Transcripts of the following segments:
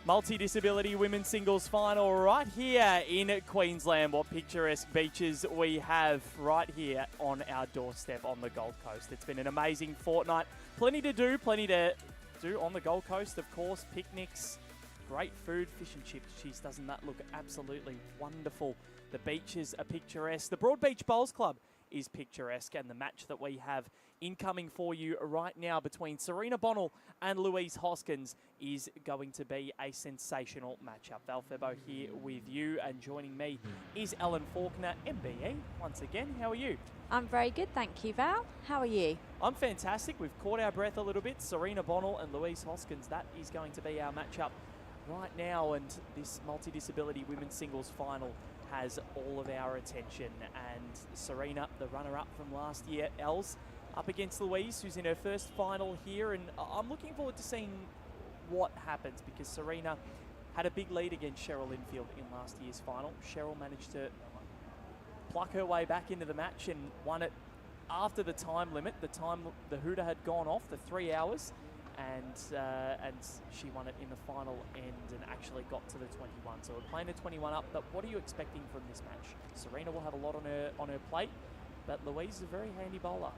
Multi-disability women's singles final right here in Queensland. What picturesque beaches we have right here on our doorstep on the Gold Coast. It's been an amazing fortnight. Plenty to do on the Gold Coast, of course. Picnics, great food, fish and chips. Jeez, doesn't that look absolutely wonderful? The beaches are picturesque. The Broadbeach Bowls Club is picturesque, and the match that we have incoming for you right now between Serena Bonnell and Louise Hoskins is going to be a sensational matchup. Val Febo here with you, and joining me is Ellen Faulkner, MBE. Once again, how are you? I'm very good, thank you, Val. How are you? I'm fantastic. We've caught our breath a little bit. Serena Bonnell and Louise Hoskins, that is going to be our matchup right now, and this multi-disability women's singles final has all of our attention. And Serena, the runner-up from last year, Els, up against Louise, who's in her first final here, and I'm looking forward to seeing what happens, because Serena had a big lead against Cheryl Linfield in last year's final. Cheryl managed to pluck her way back into the match and won it after the time limit. The hooter had gone off, the 3 hours, and she won it in the final end and actually got to the 21. So we're playing a 21 up, but what are you expecting from this match? Serena will have a lot on her plate, but Louise is a very handy bowler.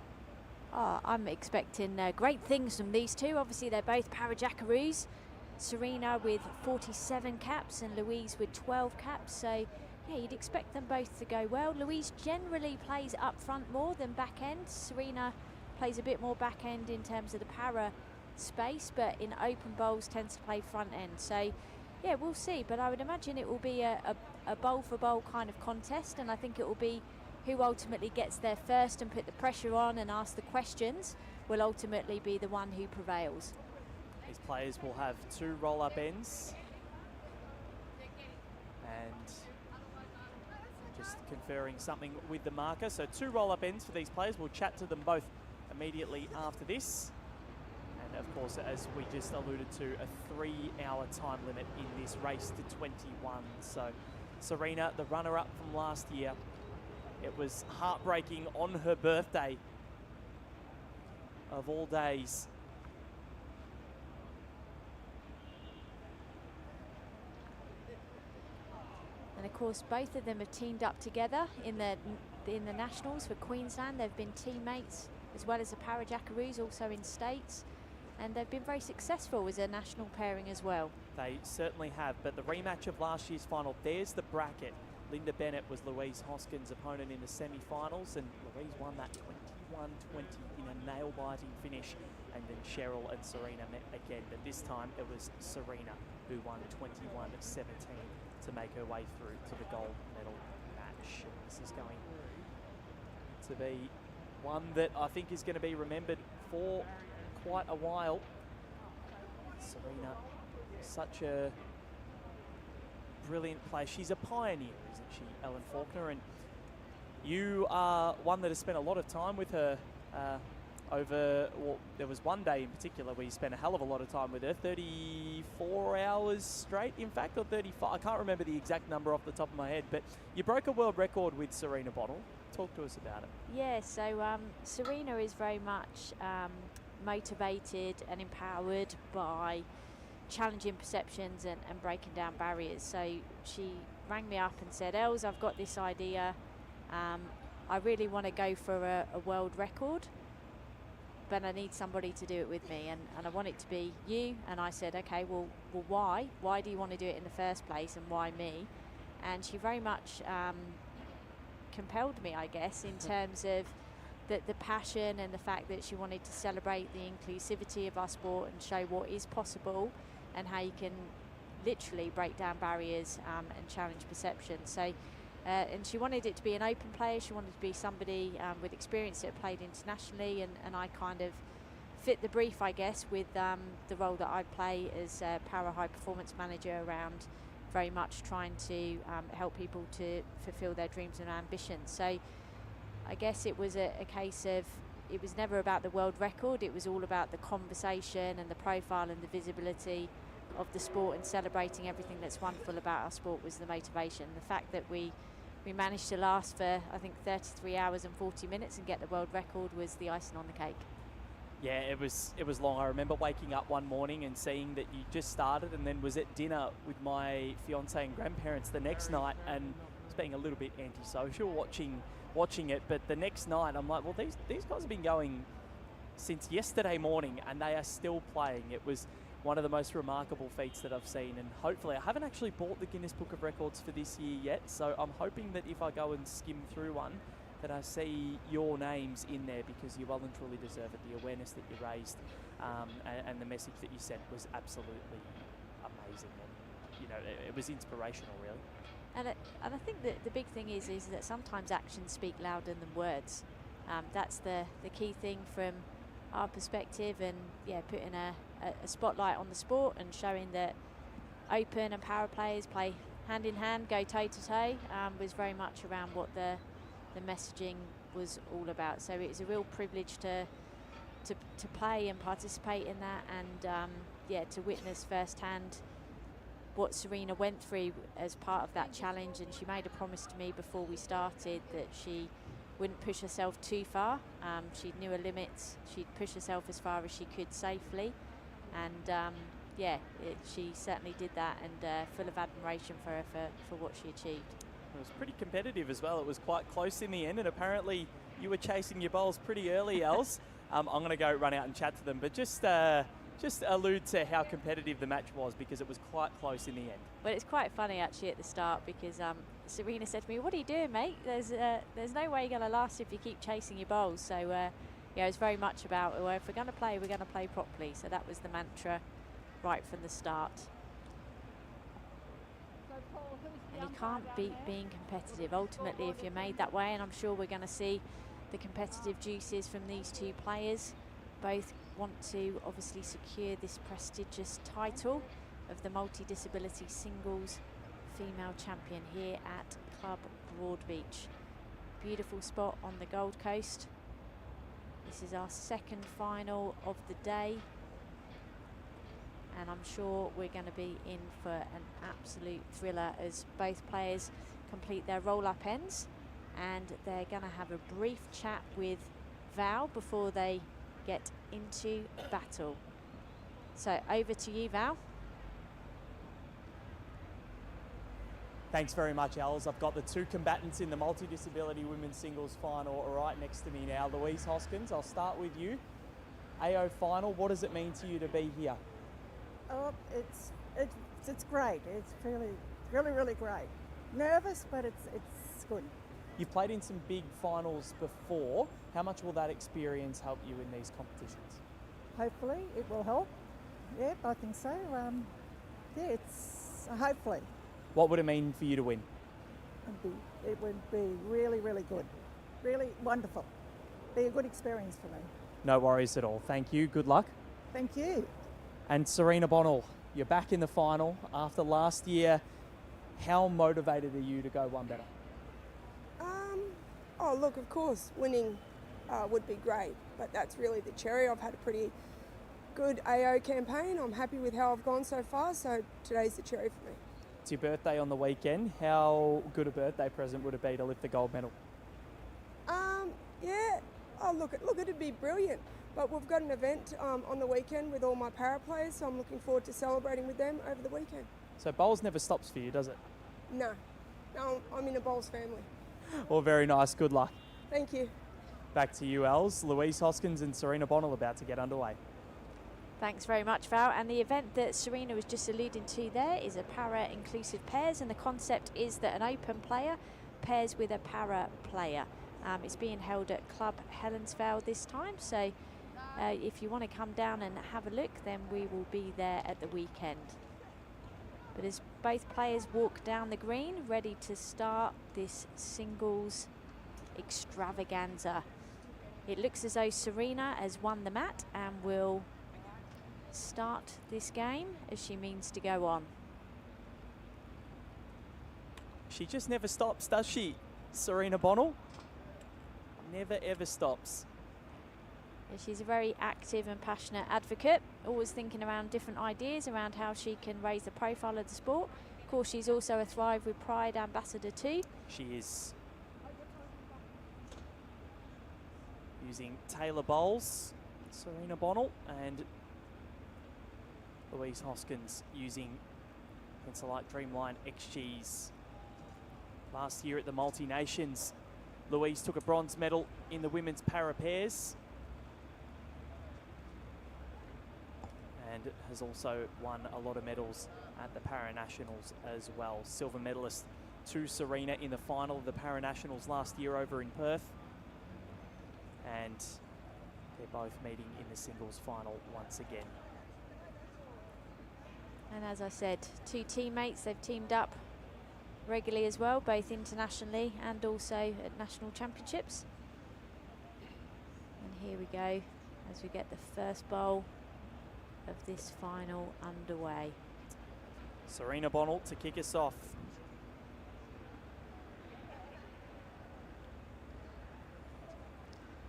Oh, I'm expecting great things from these two. Obviously, they're both para-jackaroos. Serena with 47 caps and Louise with 12 caps. So, yeah, you'd expect them both to go well. Louise generally plays up front more than back end. Serena plays a bit more back end in terms of the para space, but in open bowls tends to play front end. So, yeah, we'll see. But I would imagine it will be a bowl for bowl kind of contest, and I think it will be who ultimately gets there first and put the pressure on and ask the questions will ultimately be the one who prevails. These players will have 2 roll-up ends. And just conferring something with the marker. So 2 roll-up ends for these players. We'll chat to them both immediately after this. And of course, as we just alluded to, a 3-hour time limit in this race to 21. So Serena, the runner-up from last year, it was heartbreaking on her birthday, of all days. And of course, both of them have teamed up together in the Nationals for Queensland. They've been teammates as well as the para-jackaroos, also in states. And they've been very successful as a national pairing as well. They certainly have, but the rematch of last year's final, there's the bracket. Linda Bennett was Louise Hoskins' opponent in the semi-finals, and Louise won that 21-20 in a nail-biting finish. And then Cheryl and Serena met again, but this time it was Serena who won 21-17 to make her way through to the gold medal match. And this is going to be one that I think is going to be remembered for quite a while. Serena, such a brilliant player. She's a pioneer, isn't she, Ellen Faulkner? And you are one that has spent a lot of time with her there was one day in particular where you spent a hell of a lot of time with her, 34 hours straight, in fact, or 35. I can't remember the exact number off the top of my head, but you broke a world record with Serena Bonnell. Talk to us about it. Yeah, so Serena is very much motivated and empowered by challenging perceptions and breaking down barriers. So she rang me up and said, Els, I've got this idea. I really want to go for a world record, but I need somebody to do it with me, and I want it to be you. And I said, okay, well why? Why do you want to do it in the first place, and why me? And she very much compelled me, I guess, in terms of the passion and the fact that she wanted to celebrate the inclusivity of our sport and show what is possible and how you can literally break down barriers and challenge perception. So, and she wanted it to be an open player. She wanted to be somebody with experience that played internationally, and I kind of fit the brief, I guess, with the role that I play as a para high performance manager, around very much trying to help people to fulfill their dreams and ambitions. So I guess it was a case of, it was never about the world record, it was all about the conversation and the profile and the visibility of the sport, and celebrating everything that's wonderful about our sport was the motivation. The fact that we managed to last for, I think, 33 hours and 40 minutes and get the world record was the icing on the cake. Yeah, it was long. I remember waking up one morning and seeing that you just started, and then was at dinner with my fiance and grandparents the next night, and was being a little bit antisocial watching it. But the next night, I'm like, well, these guys have been going since yesterday morning, and they are still playing. It was one of the most remarkable feats that I've seen, and hopefully, I haven't actually bought the Guinness Book of Records for this year yet, so I'm hoping that if I go and skim through one, that I see your names in there, because you well and truly deserve it. The awareness that you raised and the message that you sent was absolutely amazing, and you know, it was inspirational, really. And I think that the big thing is that sometimes actions speak louder than words. That's the key thing from our perspective, and yeah, putting a spotlight on the sport and showing that open and power players play hand in hand, go toe to toe, was very much around what the messaging was all about. So it was a real privilege to play and participate in that, and yeah, to witness firsthand what Serena went through as part of that challenge. And she made a promise to me before we started that she wouldn't push herself too far. She knew her limits. She'd push herself as far as she could safely, and yeah, she certainly did that, and full of admiration for her for what she achieved. It was pretty competitive as well. It was quite close in the end, and apparently you were chasing your bowls pretty early, Els. I'm going to go run out and chat to them, but just allude to how competitive the match was, because it was quite close in the end. Well, it's quite funny actually at the start, because Serena said to me, "What are you doing, mate? There's no way you're going to last if you keep chasing your bowls." So yeah, it was very much about, well, if we're going to play, we're going to play properly. So that was the mantra right from the start. And you can't beat being competitive. Ultimately, if you're made that way, and I'm sure we're going to see the competitive juices from these two players. Both want to obviously secure this prestigious title of the multi-disability singles female champion here at Club Broadbeach. Beautiful spot on the Gold Coast. This is our second final of the day, and I'm sure we're going to be in for an absolute thriller as both players complete their roll-up ends, and they're going to have a brief chat with Val before they get into battle. So over to you, Val. Thanks very much, Els. I've got the two combatants in the multi-disability women's singles final right next to me now. Louise Hoskins, I'll start with you. AO final, what does it mean to you to be here? Oh, it's great. It's really great. Nervous, but it's good. You've played in some big finals before. How much will that experience help you in these competitions? Hopefully it will help. Yeah, I think so. Yeah, it's hopefully. What would it mean for you to win? It would be really good. Really wonderful. Be a good experience for me. No worries at all. Thank you. Good luck. Thank you. And Serena Bonnell, you're back in the final after last year. How motivated are you to go one better? Oh, look, of course, winning would be great, but that's really the cherry. I've had a pretty good AO campaign. I'm happy with how I've gone so far, so today's the cherry for me. It's your birthday on the weekend. How good a birthday present would it be to lift the gold medal? Yeah. Oh, look, it'd be brilliant. But we've got an event on the weekend with all my para players, so I'm looking forward to celebrating with them over the weekend. So bowls never stops for you, does it? No, I'm in a bowls family. Well, very nice. Good luck. Thank you. Back to you, Els. Louise Hoskins and Serena Bonnell about to get underway. Thanks very much, Val. And the event that Serena was just alluding to there is a para-inclusive pairs, and the concept is that an open player pairs with a para player. It's being held at Club Helensvale this time, so if you want to come down and have a look, then we will be there at the weekend. But as both players walk down the green, ready to start this singles extravaganza, it looks as though Serena has won the mat and will start this game as she means to go on. She just never stops, does she, Serena Bonnell? Never ever stops. She's a very active and passionate advocate, always thinking around different ideas around how she can raise the profile of the sport. Of course, she's also a Thrive with Pride ambassador too. She is. Using Taylor bowls Serena Bonnell and Louise Hoskins using Pensolite Dreamline XGs. Last year at the Multi-Nations, Louise took a bronze medal in the women's para pairs and has also won a lot of medals at the Para-Nationals as well. Silver medalist to Serena in the final of the Para-Nationals last year over in Perth. And they're both meeting in the singles final once again. And as I said, two teammates, they've teamed up regularly as well, both internationally and also at national championships. And here we go as we get the first bowl of this final underway. Serena Bonnell to kick us off.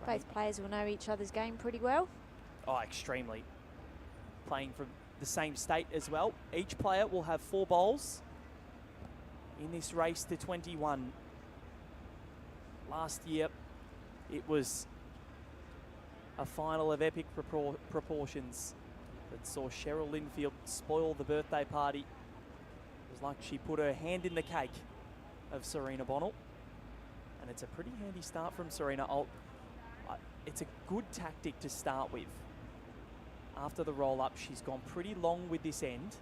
Both players will know each other's game pretty well. Oh, extremely. Playing from the same state as well. Each player will have 4 bowls in this race to 21. Last year, it was a final of epic proportions that saw Cheryl Linfield spoil the birthday party. It was like she put her hand in the cake of Serena Bonnell. And it's a pretty handy start from Serena. It's a good tactic to start with. After the roll-up, she's gone pretty long with this end.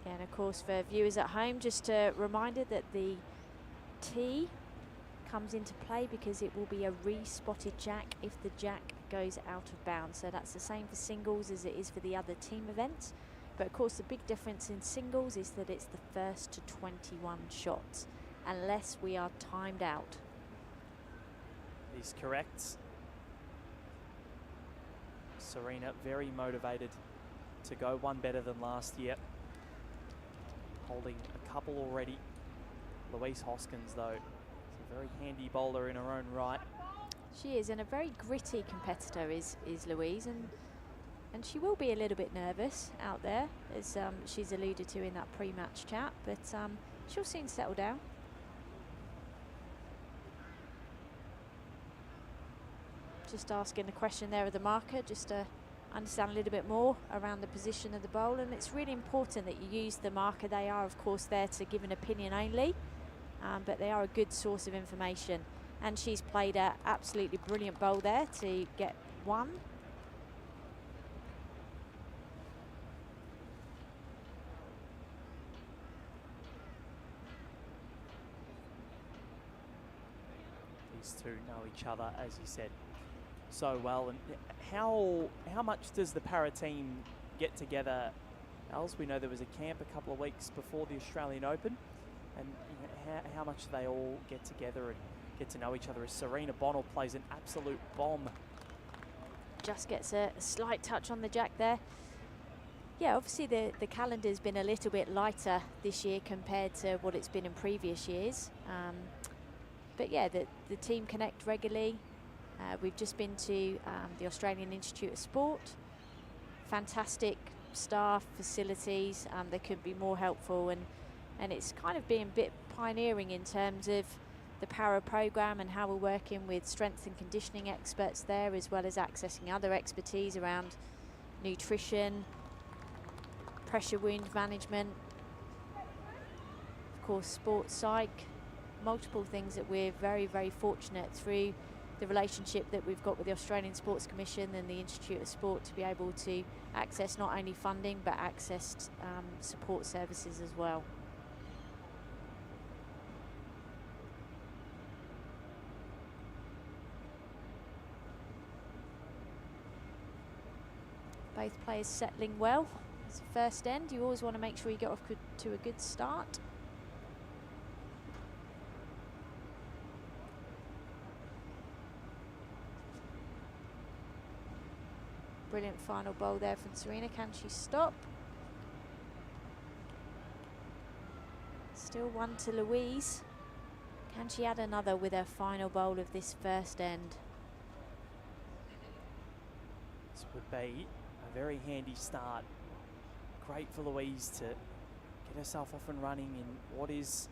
Yeah, and of course for viewers at home, just a reminder that the tee comes into play because it will be a re-spotted jack if the jack goes out of bounds. So that's the same for singles as it is for the other team events. But of course the big difference in singles is that it's the first to 21 shots, unless we are timed out. Is correct. Serena very motivated to go one better than last year. Holding a couple already. Louise Hoskins, though, is a very handy bowler in her own right. She is, and a very gritty competitor is Louise, and she will be a little bit nervous out there, as she's alluded to in that pre-match chat, but she'll soon settle down. Just asking the question there of the marker, just to understand a little bit more around the position of the bowl. And it's really important that you use the marker. They are, of course, there to give an opinion only, but they are a good source of information. And she's played an absolutely brilliant bowl there to get 1. These two know each other, as you said, so well. And how much does the para team get together? Els, we know there was a camp a couple of weeks before the Australian Open, and you know, how much do they all get together and get to know each other? As Serena Bonnell plays an absolute bomb. Just gets a slight touch on the jack there. Yeah, obviously the calendar's been a little bit lighter this year compared to what it's been in previous years. But yeah, the team connect regularly. We've just been to the Australian Institute of Sport. Fantastic staff, facilities. They could be more helpful, and it's kind of being a bit pioneering in terms of the para program and how we're working with strength and conditioning experts there, as well as accessing other expertise around nutrition, pressure wound management, of course sports psych, multiple things that we're very, very fortunate through the relationship that we've got with the Australian Sports Commission and the Institute of Sport to be able to access not only funding but access support services as well. Both players settling well. It's the first end. You always want to make sure you get off to a good start. Brilliant final bowl there from Serena. Can she stop? Still 1 to Louise. Can she add another with her final bowl of this first end? This would be a very handy start. Great for Louise to get herself off and running in what is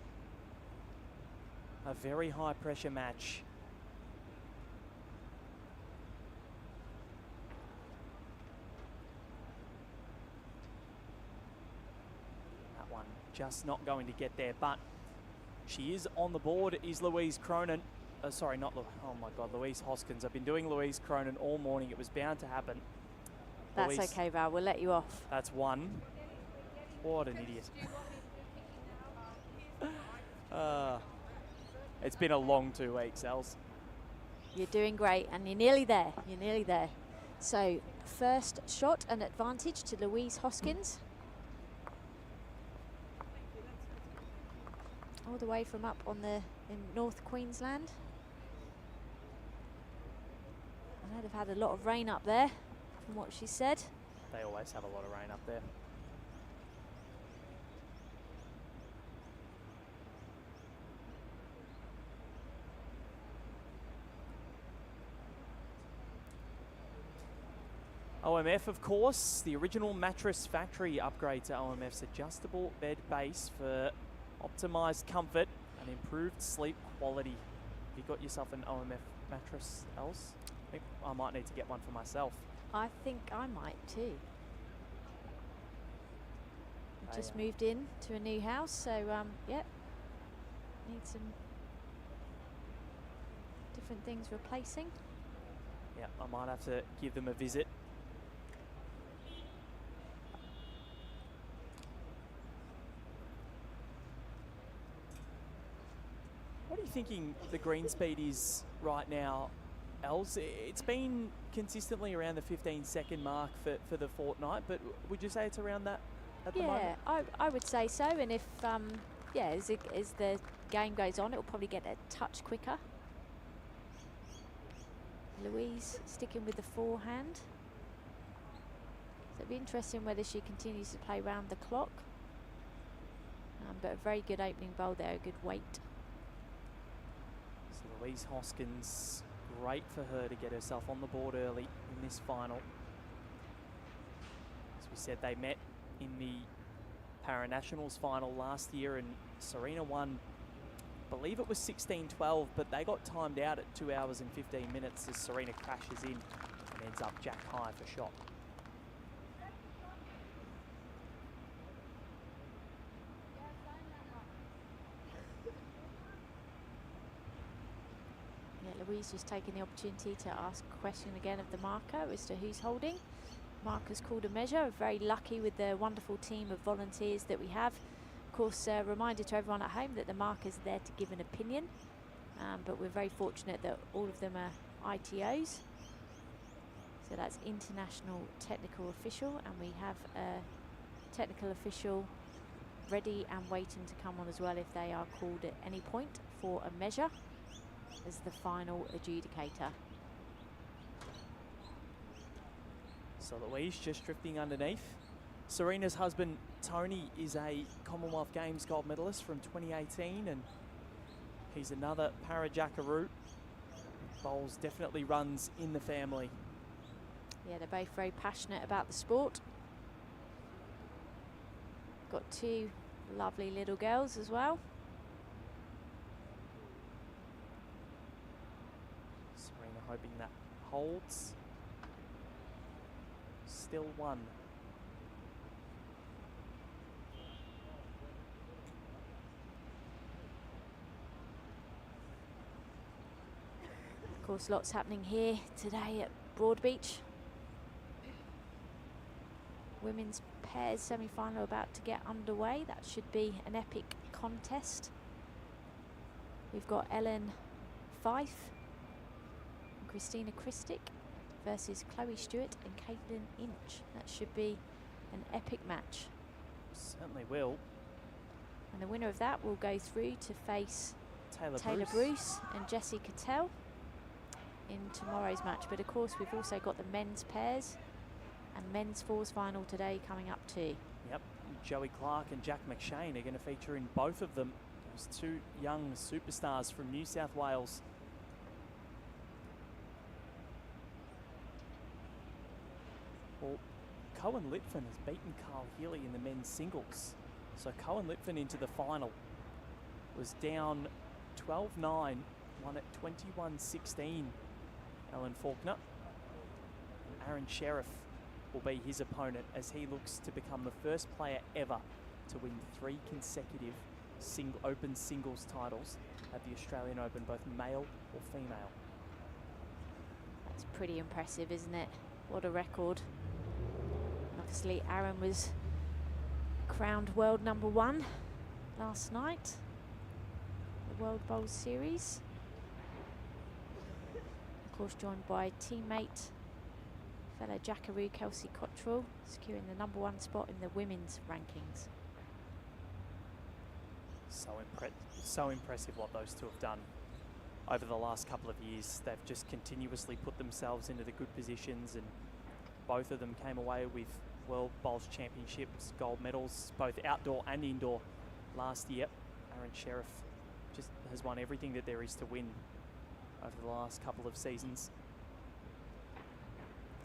a very high pressure match just not going to get there. But she is on the board, is Louise Cronin. Sorry, not oh my God, Louise Hoskins. I've been doing Louise Cronin all morning. It was bound to happen. That's Louise, okay, Val. We'll let you off. that's one. What an idiot. It's been a long 2 weeks, Els. You're doing great, and you're nearly there. You're nearly there. So, first shot and advantage to Louise Hoskins. All the way from up on in North Queensland. I know they've had a lot of rain up there, from what she said. They always have a lot of rain up there. OMF, of course, the original mattress factory upgrade to OMF's adjustable bed base for optimised comfort and improved sleep quality. Have you got yourself an OMF mattress, Els? I think I might need to get one for myself. I think I might too. We've just moved in to a new house, so yep, need some different things replacing. Yeah, I might have to give them a visit. What are you thinking the green speed is right now, Els? It's been consistently around the 15-second mark for the fortnight, but would you say it's around that at the moment? Yeah, I would say so. And if, as the game goes on, it'll probably get a touch quicker. Louise sticking with the forehand. So it'll be interesting whether she continues to play round the clock. But a very good opening bowl there, a good weight. So Louise Hoskins, great for her to get herself on the board early in this final. As we said, they met in the Para-Nationals final last year, and Serena won, I believe it was 16-12, but they got timed out at 2 hours and 15 minutes as Serena crashes in and ends up jack high for shot. Louise just taking the opportunity to ask a question again of the marker as to who's holding. Marker's called a measure. Very lucky with the wonderful team of volunteers that we have. Of course, a reminder to everyone at home that the marker's there to give an opinion, but we're very fortunate that all of them are ITOs. So that's International Technical Official, and we have a technical official ready and waiting to come on as well if they are called at any point for a measure as the final adjudicator. So Louise just drifting underneath. Serena's husband Tony is a Commonwealth Games gold medalist from 2018, and he's another para-jackaroo. Bowls definitely runs in the family. Yeah, they're both very passionate about the sport. Got two lovely little girls as well. Serena hoping that holds. Still one. Of course, lots happening here today at Broadbeach. Women's pairs semi-final about to get underway. That should be an epic contest. We've got Ellen Fife and Christina Christic versus Chloe Stewart and Caitlin Inch. That should be an epic match. Certainly will. And the winner of that will go through to face Taylor Bruce and Jessie Cattell in tomorrow's match. But of course, we've also got the men's pairs and men's fours final today coming up too. Yep, Joey Clark and Jack McShane are going to feature in both of them. Those two young superstars from New South Wales. Well, Cohen Litfin has beaten Carl Healy in the men's singles. So Cohen Litfin into the final was down 12-9, won at 21-16. Alan Faulkner. And Aaron Sheriff will be his opponent as he looks to become the first player ever to win 3 consecutive open singles titles at the Australian Open, both male or female. That's pretty impressive, isn't it? What a record. Obviously, Aaron was crowned world #1 last night, the World Bowls Series. Of course, joined by teammate, fellow Jackaroo Kelsey Cottrell, securing the #1 spot in the women's rankings. So impressive what those two have done over the last couple of years. They've just continuously put themselves into the good positions, and both of them came away with World Bowls Championships gold medals, both outdoor and indoor last year. Aaron Sheriff just has won everything that there is to win over the last couple of seasons.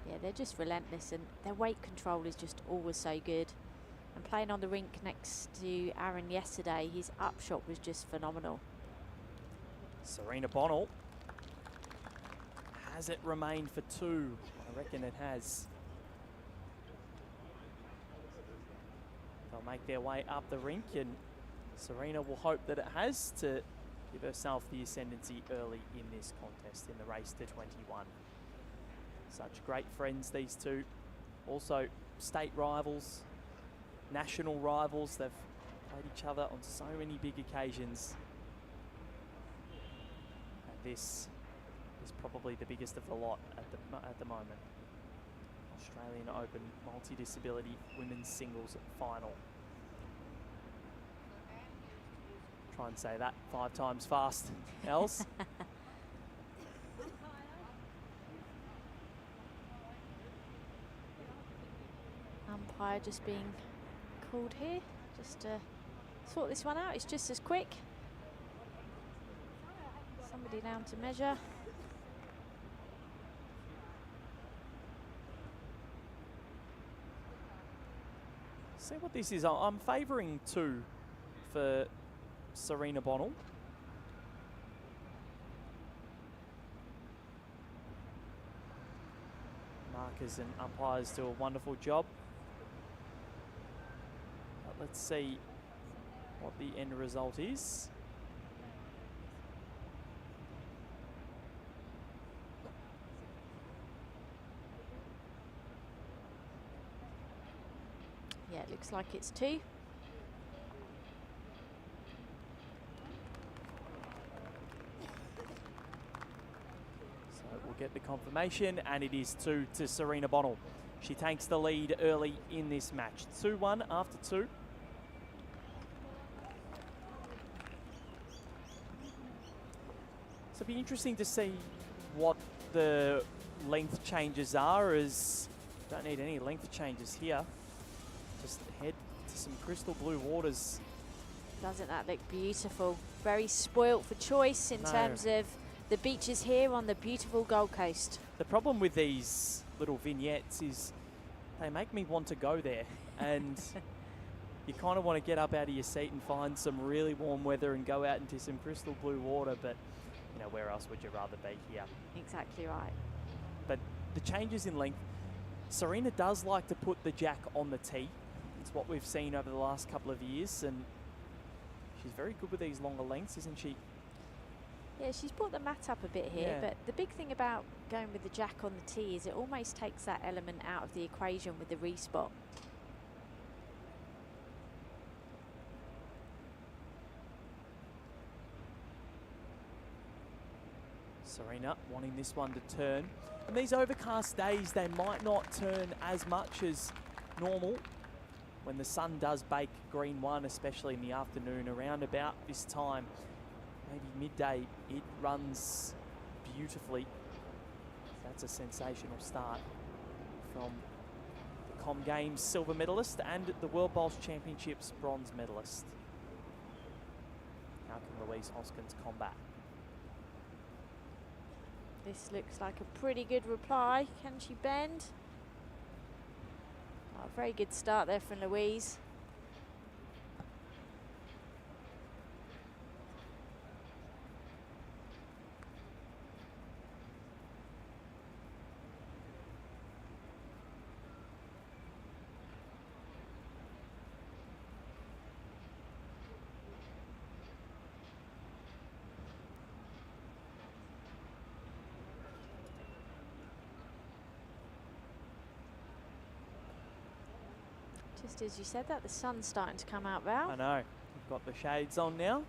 Yeah, they're just relentless, and their weight control is just always so good. And playing on the rink next to Aaron yesterday, his upshot was just phenomenal. Serena Bonnell. Has it remained for 2? I reckon it has. They'll make their way up the rink, and Serena will hope that it has, to give herself the ascendancy early in this contest in the race to 21. Such great friends, these two. Also state rivals, national rivals. They've played each other on so many big occasions. And this is probably the biggest of the lot at the moment. Australian Open multi-disability women's singles final. Try and say that 5 times fast, Els. Umpire just being called here, just to sort this one out. It's just as quick. Somebody down to measure. See what this is. I'm favouring 2 for Serena Bonnell. Markers and umpires do a wonderful job. But let's see what the end result is. Yeah, it looks like it's 2. So we'll get the confirmation, and it is 2 to Serena Bonnell. She takes the lead early in this match. 2-1 after 2. So it'll be interesting to see what the length changes are, as don't need any length changes here. Just head to some crystal blue waters. Doesn't that look beautiful? Very spoilt for choice in terms of the beaches here on the beautiful Gold Coast. The problem with these little vignettes is they make me want to go there, and you kind of want to get up out of your seat and find some really warm weather and go out into some crystal blue water, but you know, where else would you rather be here? Exactly right. But the changes in length, Serena does like to put the jack on the tee. It's what we've seen over the last couple of years, and she's very good with these longer lengths, isn't she? Yeah, she's brought the mat up a bit here, but the big thing about going with the jack on the tee is it almost takes that element out of the equation with the respot. Serena wanting this one to turn. And these overcast days, they might not turn as much as normal when the sun does bake green one, especially in the afternoon. Around about this time, maybe midday, it runs beautifully. That's a sensational start from the Com Games silver medalist and the World Bowls Championships bronze medalist. How can Louise Hoskins combat? This looks like a pretty good reply. Can she bend? Oh, very good start there from Louise. Just as you said that, the sun's starting to come out, Val. I know. We've got the shades on now.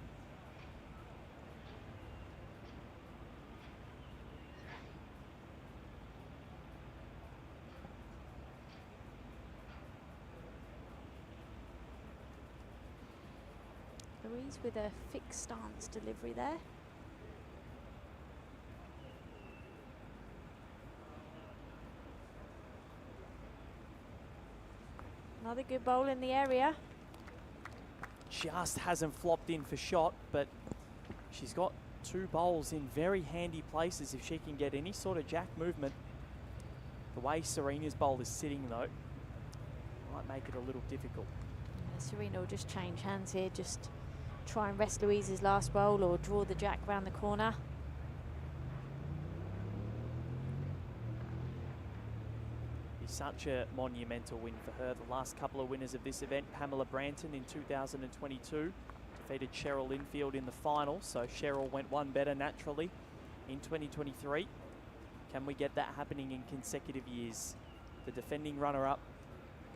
Louise with a fixed stance delivery there. Another good bowl in the area. Just hasn't flopped in for shot, but she's got 2 bowls in very handy places if she can get any sort of jack movement. The way Serena's bowl is sitting though, might make it a little difficult. Yeah, Serena will just change hands here, just try and rest Louise's last bowl or draw the jack round the corner. It's such a monumental win for her. The last couple of winners of this event, Pamela Branton in 2022, defeated Cheryl Linfield in the final, so Cheryl went one better naturally in 2023. Can we get that happening in consecutive years? The defending runner-up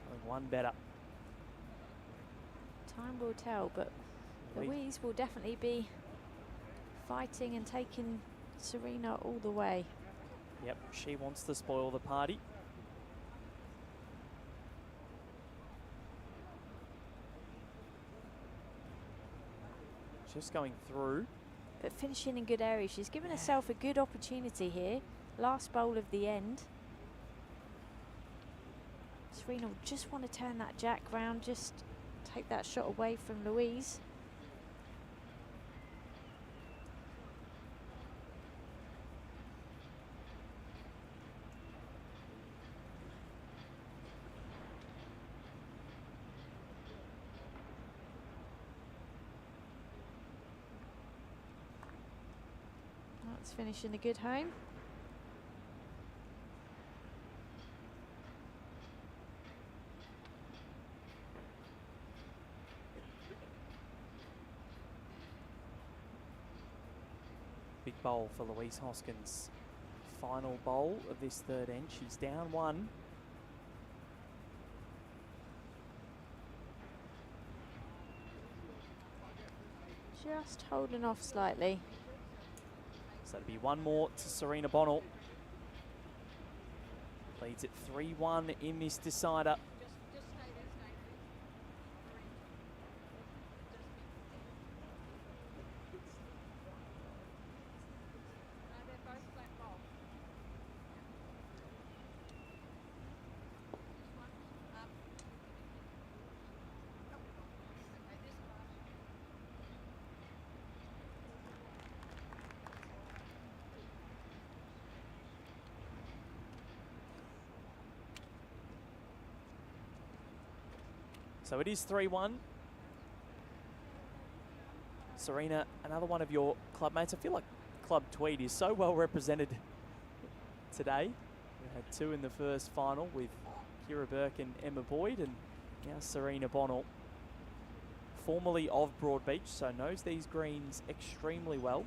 going one better. Time will tell, but Louise will definitely be fighting and taking Serena all the way. Yep, she wants to spoil the party. Just going through. But finishing in good area. She's given herself a good opportunity here. Last bowl of the end. Serena will just want to turn that jack round, just take that shot away from Louise. That's finishing a good home. Big bowl for Louise Hoskins. Final bowl of this third end. She's down 1. Just holding off slightly. So it'll be 1 more to Serena Bonnell. Leads at 3-1 in this decider. So it is 3-1. Serena, another one of your club mates. I feel like Club Tweed is so well represented today. We had 2 in the first final with Kira Burke and Emma Boyd, and now Serena Bonnell, formerly of Broadbeach, so knows these greens extremely well.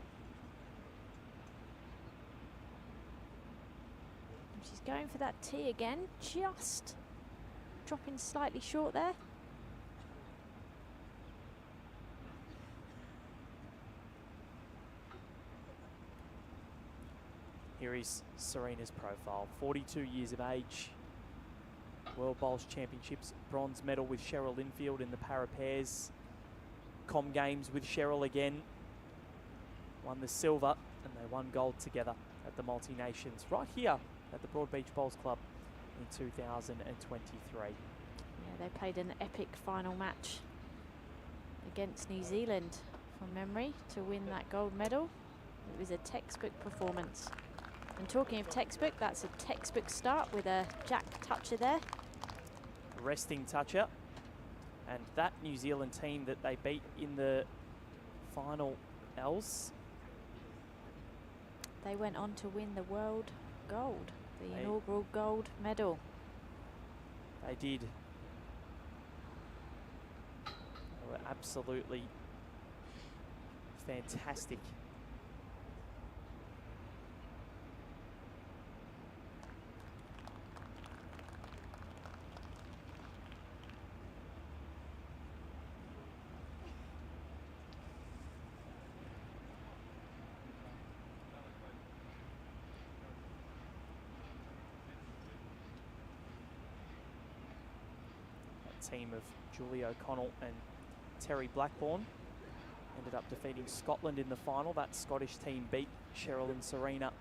She's going for that tee again, just dropping slightly short there. Here is Serena's profile. 42 years of age. World Bowls Championships bronze medal with Cheryl Linfield in the para pairs. Com Games with Cheryl again. Won the silver and they won gold together at the Multi-Nations right here at the Broadbeach Bowls Club in 2023. Yeah, they played an epic final match against New Zealand from memory to win that gold medal. It was a textbook performance. And talking of textbook, that's a textbook start with a jack toucher there. Resting toucher. And that New Zealand team that they beat in the final else, they went on to win the world gold, the inaugural gold medal. They did. They were absolutely fantastic. team of Julie O'Connell and Terry Blackburn. Ended up defeating Scotland in the final. That Scottish team beat Cheryl and Serena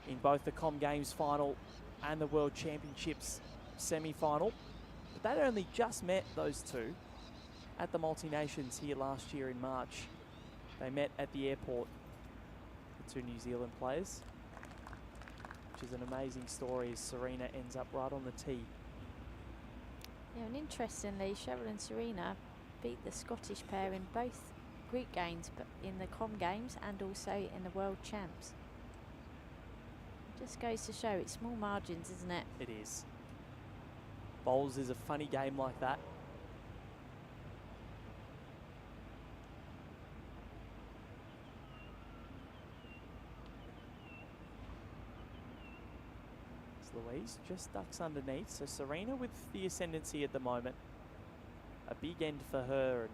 in both the Com Games final and the World Championships semi-final. But that only just met those two at the Multi-Nations here last year in March. They met at the airport, the two New Zealand players, which is an amazing story as Serena ends up right on the tee. Yeah, and interestingly, Cheryl and Serena beat the Scottish pair in both group games, but in the Com Games and also in the World Champs. Just goes to show it's small margins, isn't it? It is. Bowls is a funny game like that. Louise just ducks underneath, so Serena with the ascendancy at the moment. A big end for her, and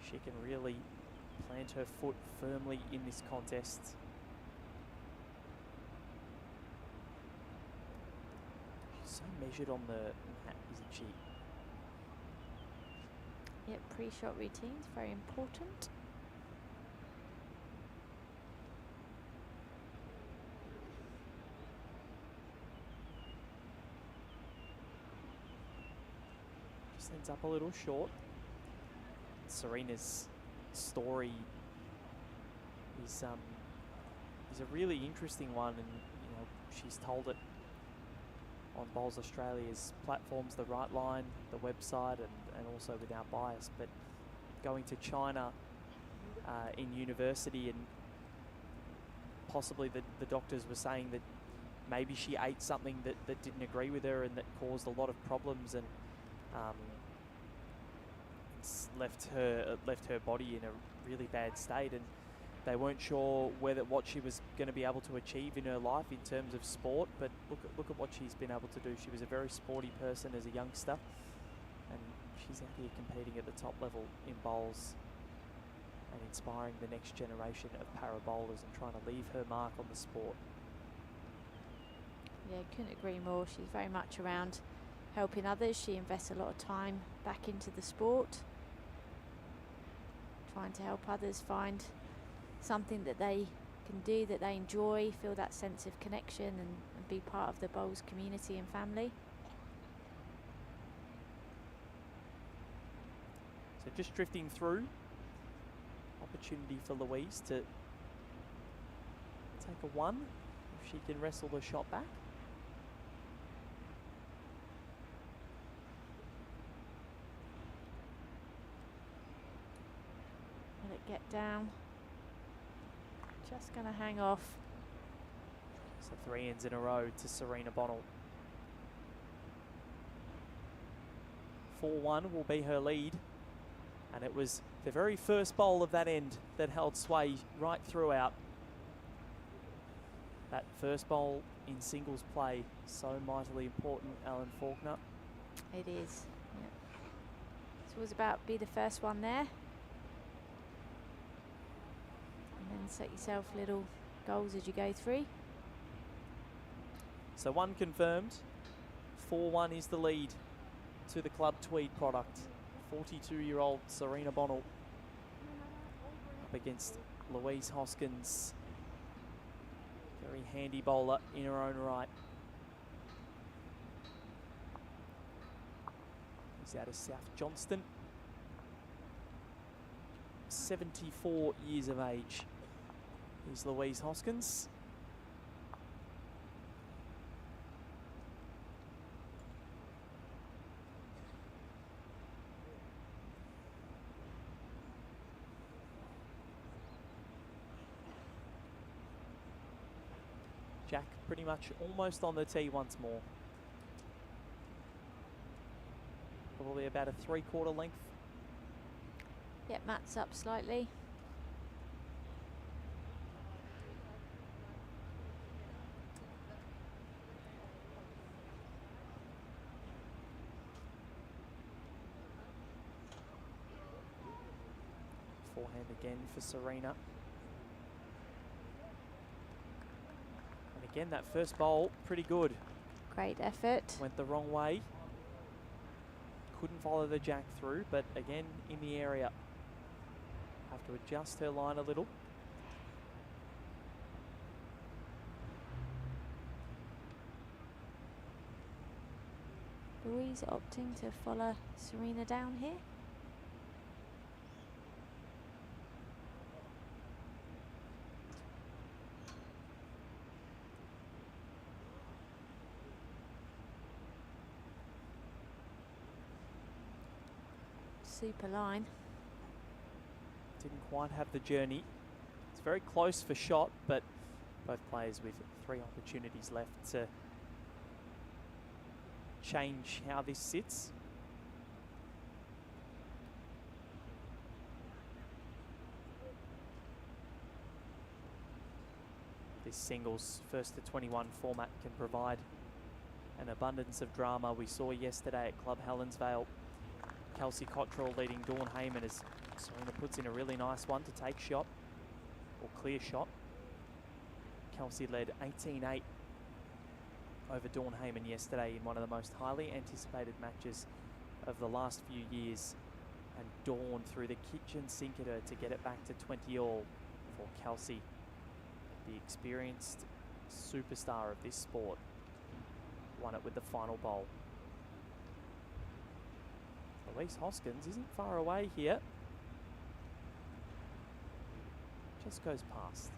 she can really plant her foot firmly in this contest. She's so measured on the mat, isn't she? Yep, pre-shot routines, very important. Ends up a little short. Serena's story is a really interesting one, and you know, she's told it on Bowls Australia's platforms, the Right Line, the website, and also Without Bias. But going to China in university, and possibly the doctors were saying that maybe she ate something that didn't agree with her and that caused a lot of problems, and left her body in a really bad state, and they weren't sure what she was going to be able to achieve in her life in terms of sport. But look at what she's been able to do. She was a very sporty person as a youngster, and she's out here competing at the top level in bowls and inspiring the next generation of para bowlers and trying to leave her mark on the sport. Yeah, couldn't agree more. She's very much around helping others. She invests a lot of time back into the sport, trying to help others find something that they can do, that they enjoy, feel that sense of connection, and be part of the bowls community and family. So just drifting through, opportunity for Louise to take a one if she can wrestle the shot back. Let it get down. Just going to hang off. So 3 ends in a row to Serena Bonnell. 4-1 will be her lead. And it was the very first bowl of that end that held sway right throughout. That first bowl in singles play, so mightily important, Alan Faulkner. It is. Yep. So it was about be the first one there. And then set yourself little goals as you go through. So 1 confirmed. 4-1 is the lead to the Club Tweed product. 42-year-old Serena Bonnell up against Louise Hoskins. Very handy bowler in her own right. He's out of South Johnston. 74 years of age is Louise Hoskins. Jack pretty much almost on the tee once more. Probably about a 3/4 length. Yep, mat's up slightly. Forehand again for Serena. Again, that first bowl, pretty good. Great effort. Went the wrong way. couldn't follow the jack through, but again, in the area. Have to adjust her line a little. Louise opting to follow Serena down here. Super line. Didn't quite have the journey. It's very close for shot, but both players with 3 opportunities left to change how this sits. This singles first to 21 format can provide an abundance of drama. We saw yesterday at Club Helensvale, Kelsey Cottrell leading Dawn Heyman as Serena puts in a really nice one to take shot, or clear shot. Kelsey led 18-8 over Dawn Heyman yesterday in one of the most highly anticipated matches of the last few years. And Dawn threw the kitchen sink at her to get it back to 20 all for Kelsey, the experienced superstar of this sport. Won it with the final bowl. Louise Hoskins isn't far away here. Just goes past.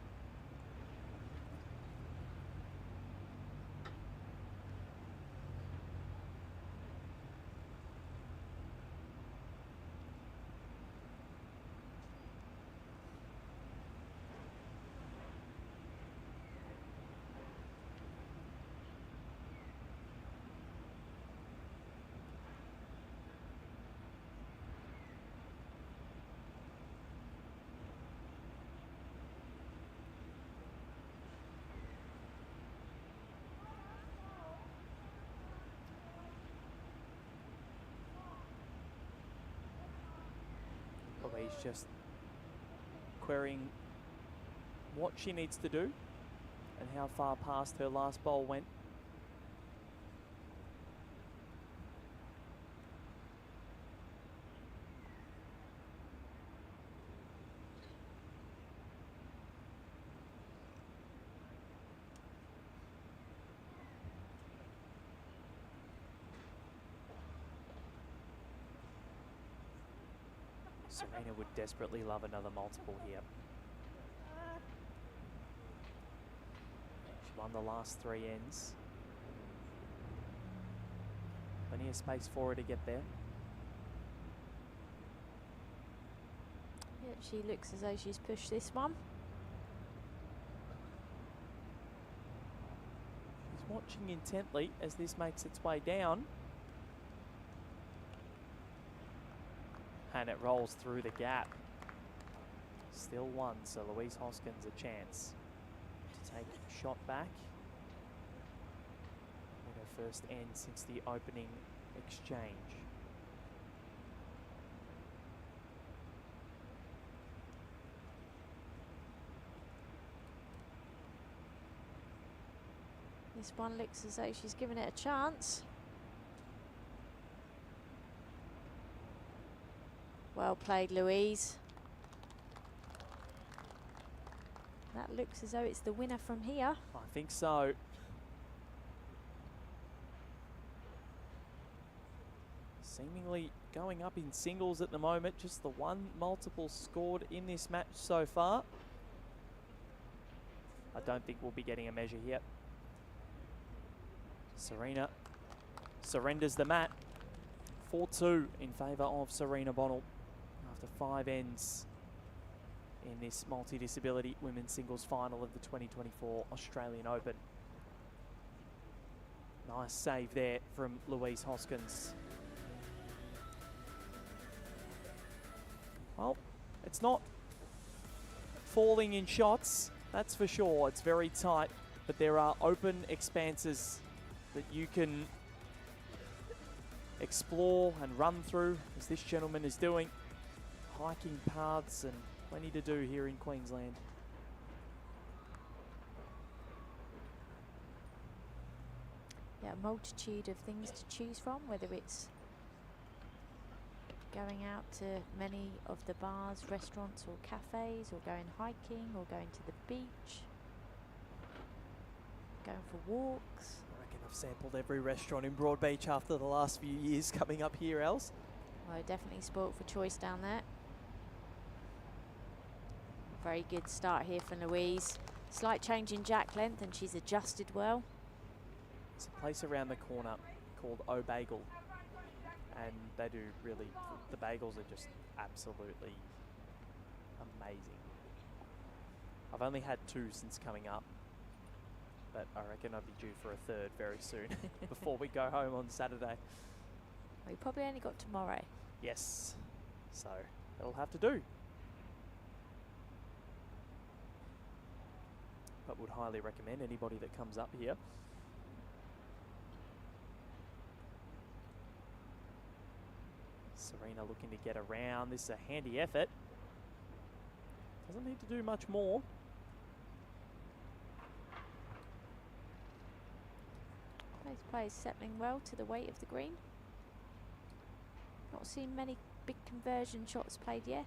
Louise just querying what she needs to do and how far past her last bowl went. Serena would desperately love another multiple here. She won the last 3 ends. Plenty of space for her to get there. Yeah, she looks as though she's pushed this one. She's watching intently as this makes its way down. And it rolls through the gap. Still one, so Louise Hoskins a chance to take a shot back. In her first end since the opening exchange. This one looks as though she's given it a chance. Well played, Louise. That looks as though it's the winner from here. I think so. Seemingly going up in singles at the moment. Just the one multiple scored in this match so far. I don't think we'll be getting a measure here. Serena surrenders the mat. 4-2 in favour of Serena Bonnell after 5 ends in this multi-disability women's singles final of the 2024 Australian Open. Nice save there from Louise Hoskins. Well, it's not falling in shots, that's for sure. It's very tight, but there are open expanses that you can explore and run through, as this gentleman is doing. Hiking paths and plenty to do here in Queensland. Yeah, a multitude of things to choose from, whether it's going out to many of the bars, restaurants or cafes, or going hiking, or going to the beach, going for walks. I reckon I've sampled every restaurant in Broadbeach after the last few years coming up here, Els. Well, definitely spoilt for choice down there. Very good start here for Louise. Slight change in jack length and she's adjusted well. It's a place around the corner called O Bagel, and they do really, the bagels are just absolutely amazing. I've only had 2 since coming up, but I reckon I'll be due for a 3rd very soon before we go home on Saturday. We probably only got tomorrow. Yes, so it'll have to do. But would highly recommend anybody that comes up here. Serena looking to get around. This is a handy effort. Doesn't need to do much more. Both players settling well to the weight of the green. Not seen many big conversion shots played yet.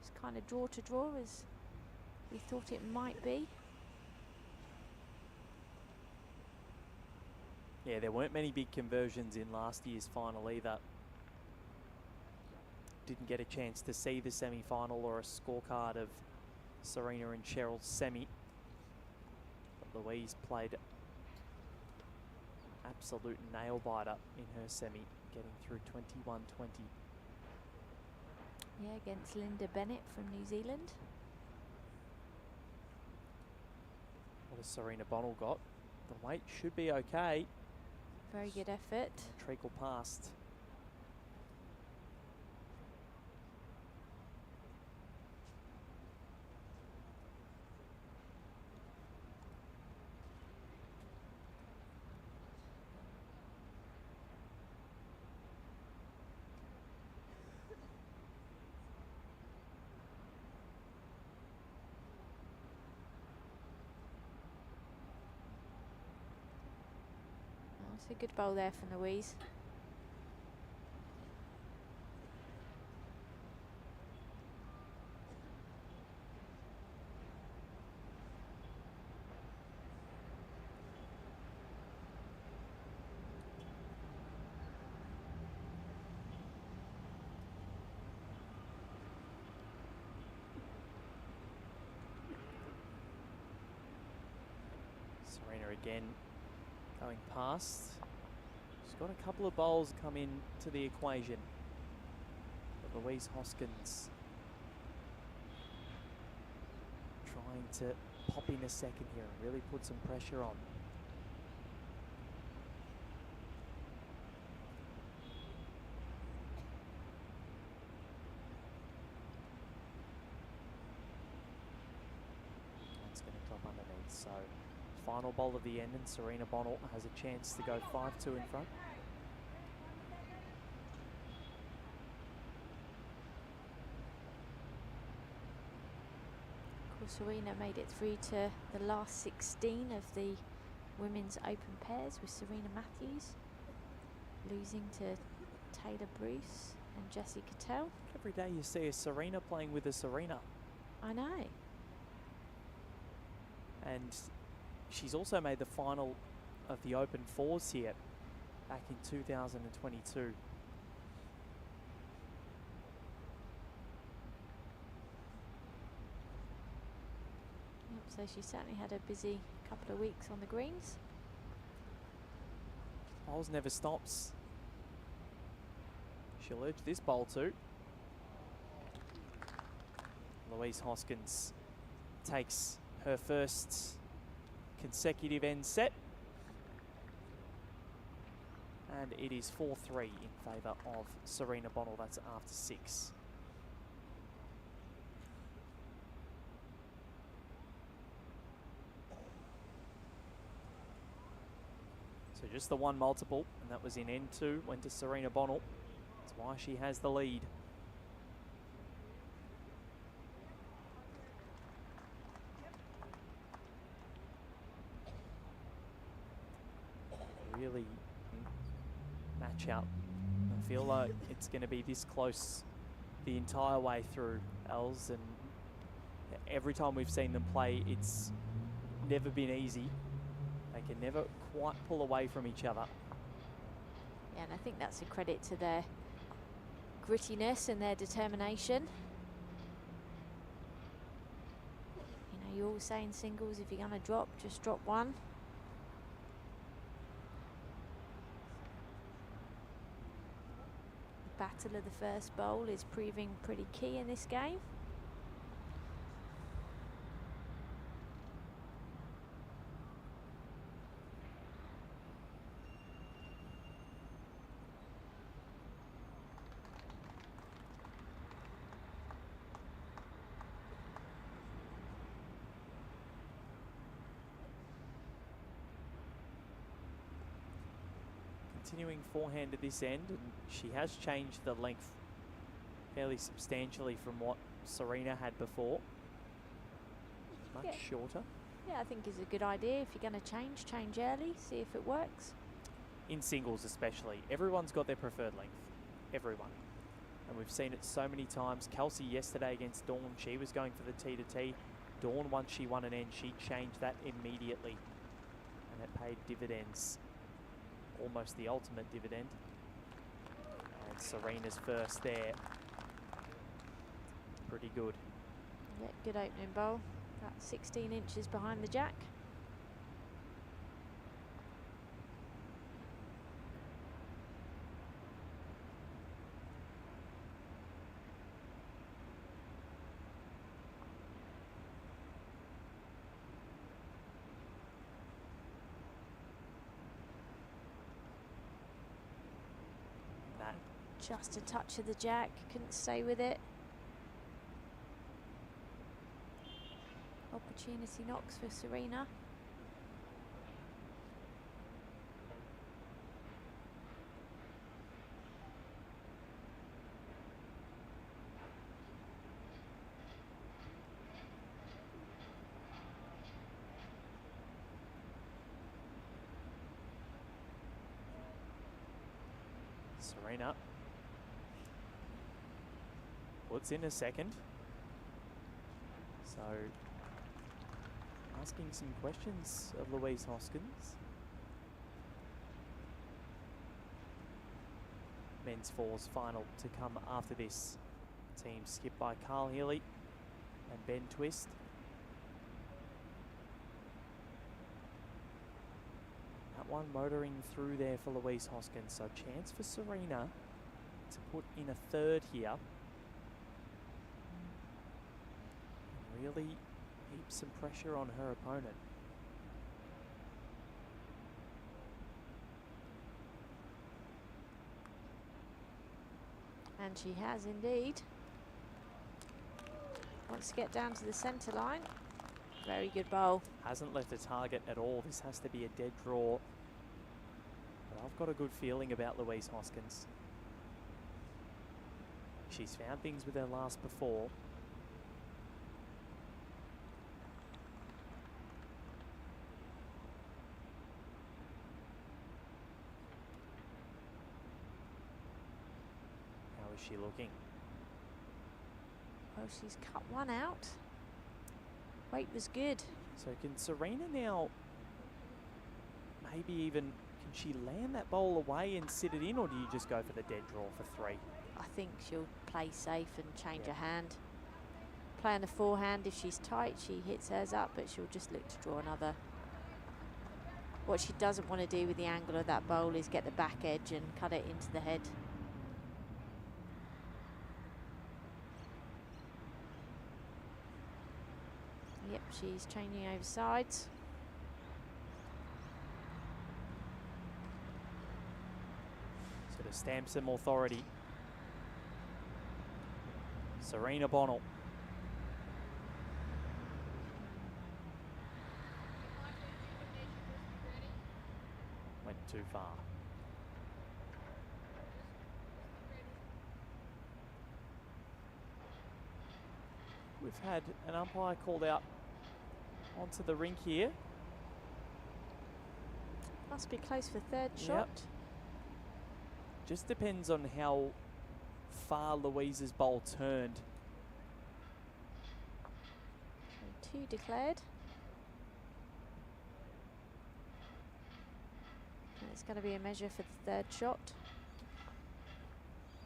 Just kind of draw to draw as we thought it might be. Yeah, there weren't many big conversions in last year's final either. Didn't get a chance to see the semi-final or a scorecard of Serena and Cheryl's semi. But Louise played absolute nail-biter in her semi, getting through 21-20. Yeah, against Linda Bennett from New Zealand. What has Serena Bonnell got? The weight should be okay. Very good effort. Treacle past. It's a good bowl there for Louise. Serena again going past. She's got a couple of bowls come in to the equation. But Louise Hoskins trying to pop in a second here and really put some pressure on. That's going to drop underneath, so final bowl of the end, and Serena Bonnell has a chance to go 5-2 in front. Of course, Serena made it through to the last 16 of the women's open pairs with Serena Matthews, losing to Taylor Bruce and Jessie Cattell. Every day you see a Serena playing with a Serena. I know. And she's also made the final of the Open Fours here back in 2022. Yep, so she certainly had a busy couple of weeks on the greens. Bowls never stops. She'll urge this bowl too. Louise Hoskins takes her first consecutive end set, and it is 4-3 in favour of Serena Bonnell. That's after 6. So just the one multiple, and that was in N2, went to Serena Bonnell. That's why she has the lead. Really match out feel like it's going to be this close the entire way through, Els, and every time we've seen them play, it's never been easy. They can never quite pull away from each other. Yeah, and I think that's a credit to their grittiness and their determination. You know, you always say in singles, if you're going to drop, just drop one. The battle of the first bowl is proving pretty key in this game. Continuing forehand at this end, and she has changed the length fairly substantially from what Serena had before. Much shorter. Yeah, I think is a good idea. If you're going to change early, see if it works. In singles especially, everyone's got their preferred length. Everyone. And we've seen it so many times. Kelsey yesterday against Dawn, she was going for the T to T. Dawn, once she won an end, she changed that immediately. And it paid dividends. Almost the ultimate dividend. And Serena's first there. Pretty good. Yeah, good opening bowl. About 16 inches behind the jack. Just a touch of the jack, couldn't stay with it. Opportunity knocks for Serena. Serena puts in a second. So asking some questions of Louise Hoskins. Men's fours final to come after this. Team skipped by Carl Healy and Ben Twist. That one motoring through there for Louise Hoskins. So chance for Serena to put in a third here. Really heap some pressure on her opponent. And she has indeed. Wants to get down to the centre line. Very good bowl. Hasn't left a target at all. This has to be a dead draw. But I've got a good feeling about Louise Hoskins. She's found things with her last before. She looking? Well, she's cut one out. Weight was good. So can Serena now maybe even, can she land that bowl away and sit it in, or do you just go for the dead draw for three? I think she'll play safe and change her hand. Play on the forehand. If she's tight, she hits hers up, but she'll just look to draw another. What she doesn't want to do with the angle of that bowl is get the back edge and cut it into the head. Yep, she's changing over sides. Sort of stamp some authority. Serena Bonnell. Went too far. We've had an umpire called out onto the rink here. Must be close for third shot. Just depends on how far Louise's bowl turned. So 2 declared. And it's going to be a measure for the 3rd shot.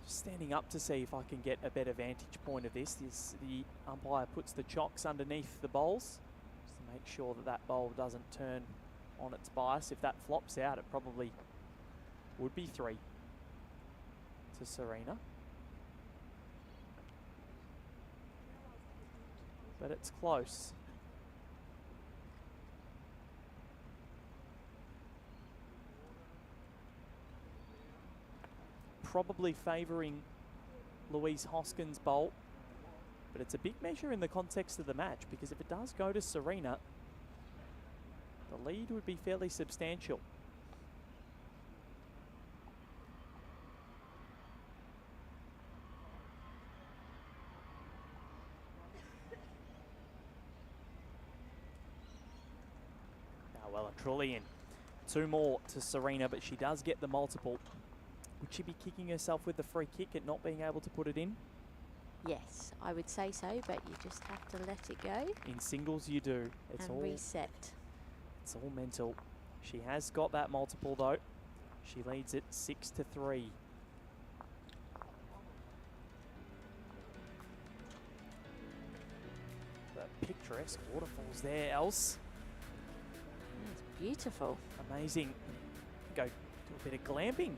Standing up to see if I can get a better vantage point of this. The umpire puts the chocks underneath the bowls just to make sure that that bowl doesn't turn on its bias. If that flops out, it probably would be 3 to Serena. But it's close. Probably favouring Louise Hoskins' bowl, but it's a big measure in the context of the match, because if it does go to Serena, the lead would be fairly substantial. Now well and truly in. 2 more to Serena, but she does get the multiple. Would she be kicking herself with the free kick at not being able to put it in? Yes, I would say so, but you just have to let it go. In singles you do. It's and all reset. It's all mental. She has got that multiple though. She leads it 6-3. The picturesque waterfalls there, Els. It's beautiful. Amazing. Go do a bit of glamping.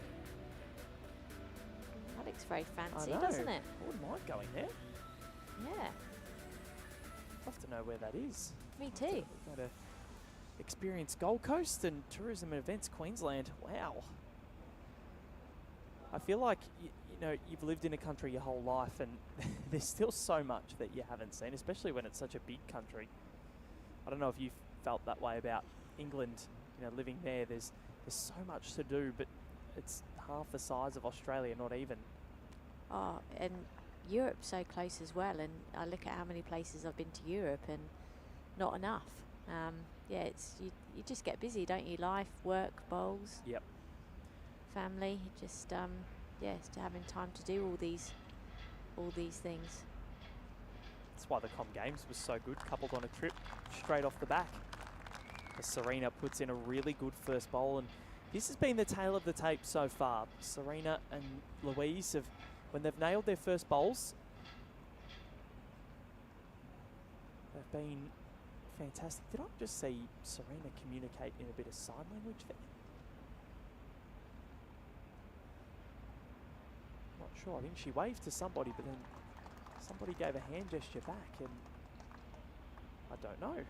That looks very I fancy, know. doesn't it? I wouldn't mind going there. Yeah, I'd love to know where that is. me too. Go to Experience Gold Coast and Tourism and Events Queensland. Wow. I feel like you know, you've lived in a country your whole life and there's still so much that you haven't seen, especially when it's such a big country. I don't know if you've felt that way about England, you know, living there. There's so much to do, but it's half the size of Australia, not even. Oh, and Europe's so close as well, and I look at how many places I've been to Europe and not enough. Yeah, it's you just get busy, don't you? Life, work, bowls, Yep. family. Just yeah, it's having time to do all these things. That's why the Com Games was so good, coupled on a trip straight off the back. As Serena puts in a really good first bowl, and this has been the tale of the tape so far. Serena and Louise have, when they've nailed their first bowls, they've been fantastic. Did I just see Serena communicate in a bit of sign language there? Not sure. I think she waved to somebody, but then somebody gave a hand gesture back, and I don't know.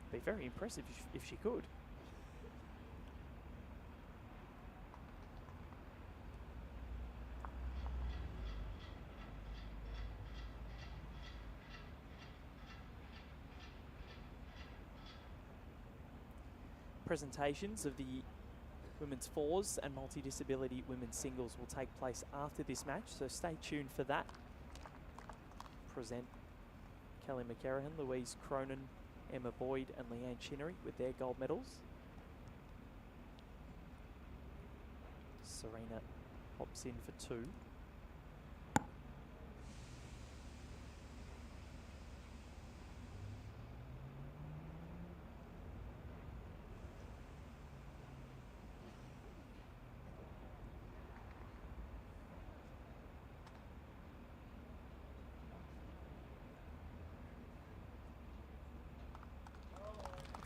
Be very impressive if she could. Presentations of the women's fours and multi-disability women's singles will take place after this match, so stay tuned for that. Present Kelly McCarrahan, Louise Cronin, Emma Boyd and Leanne Chinnery with their gold medals. Serena pops in for 2.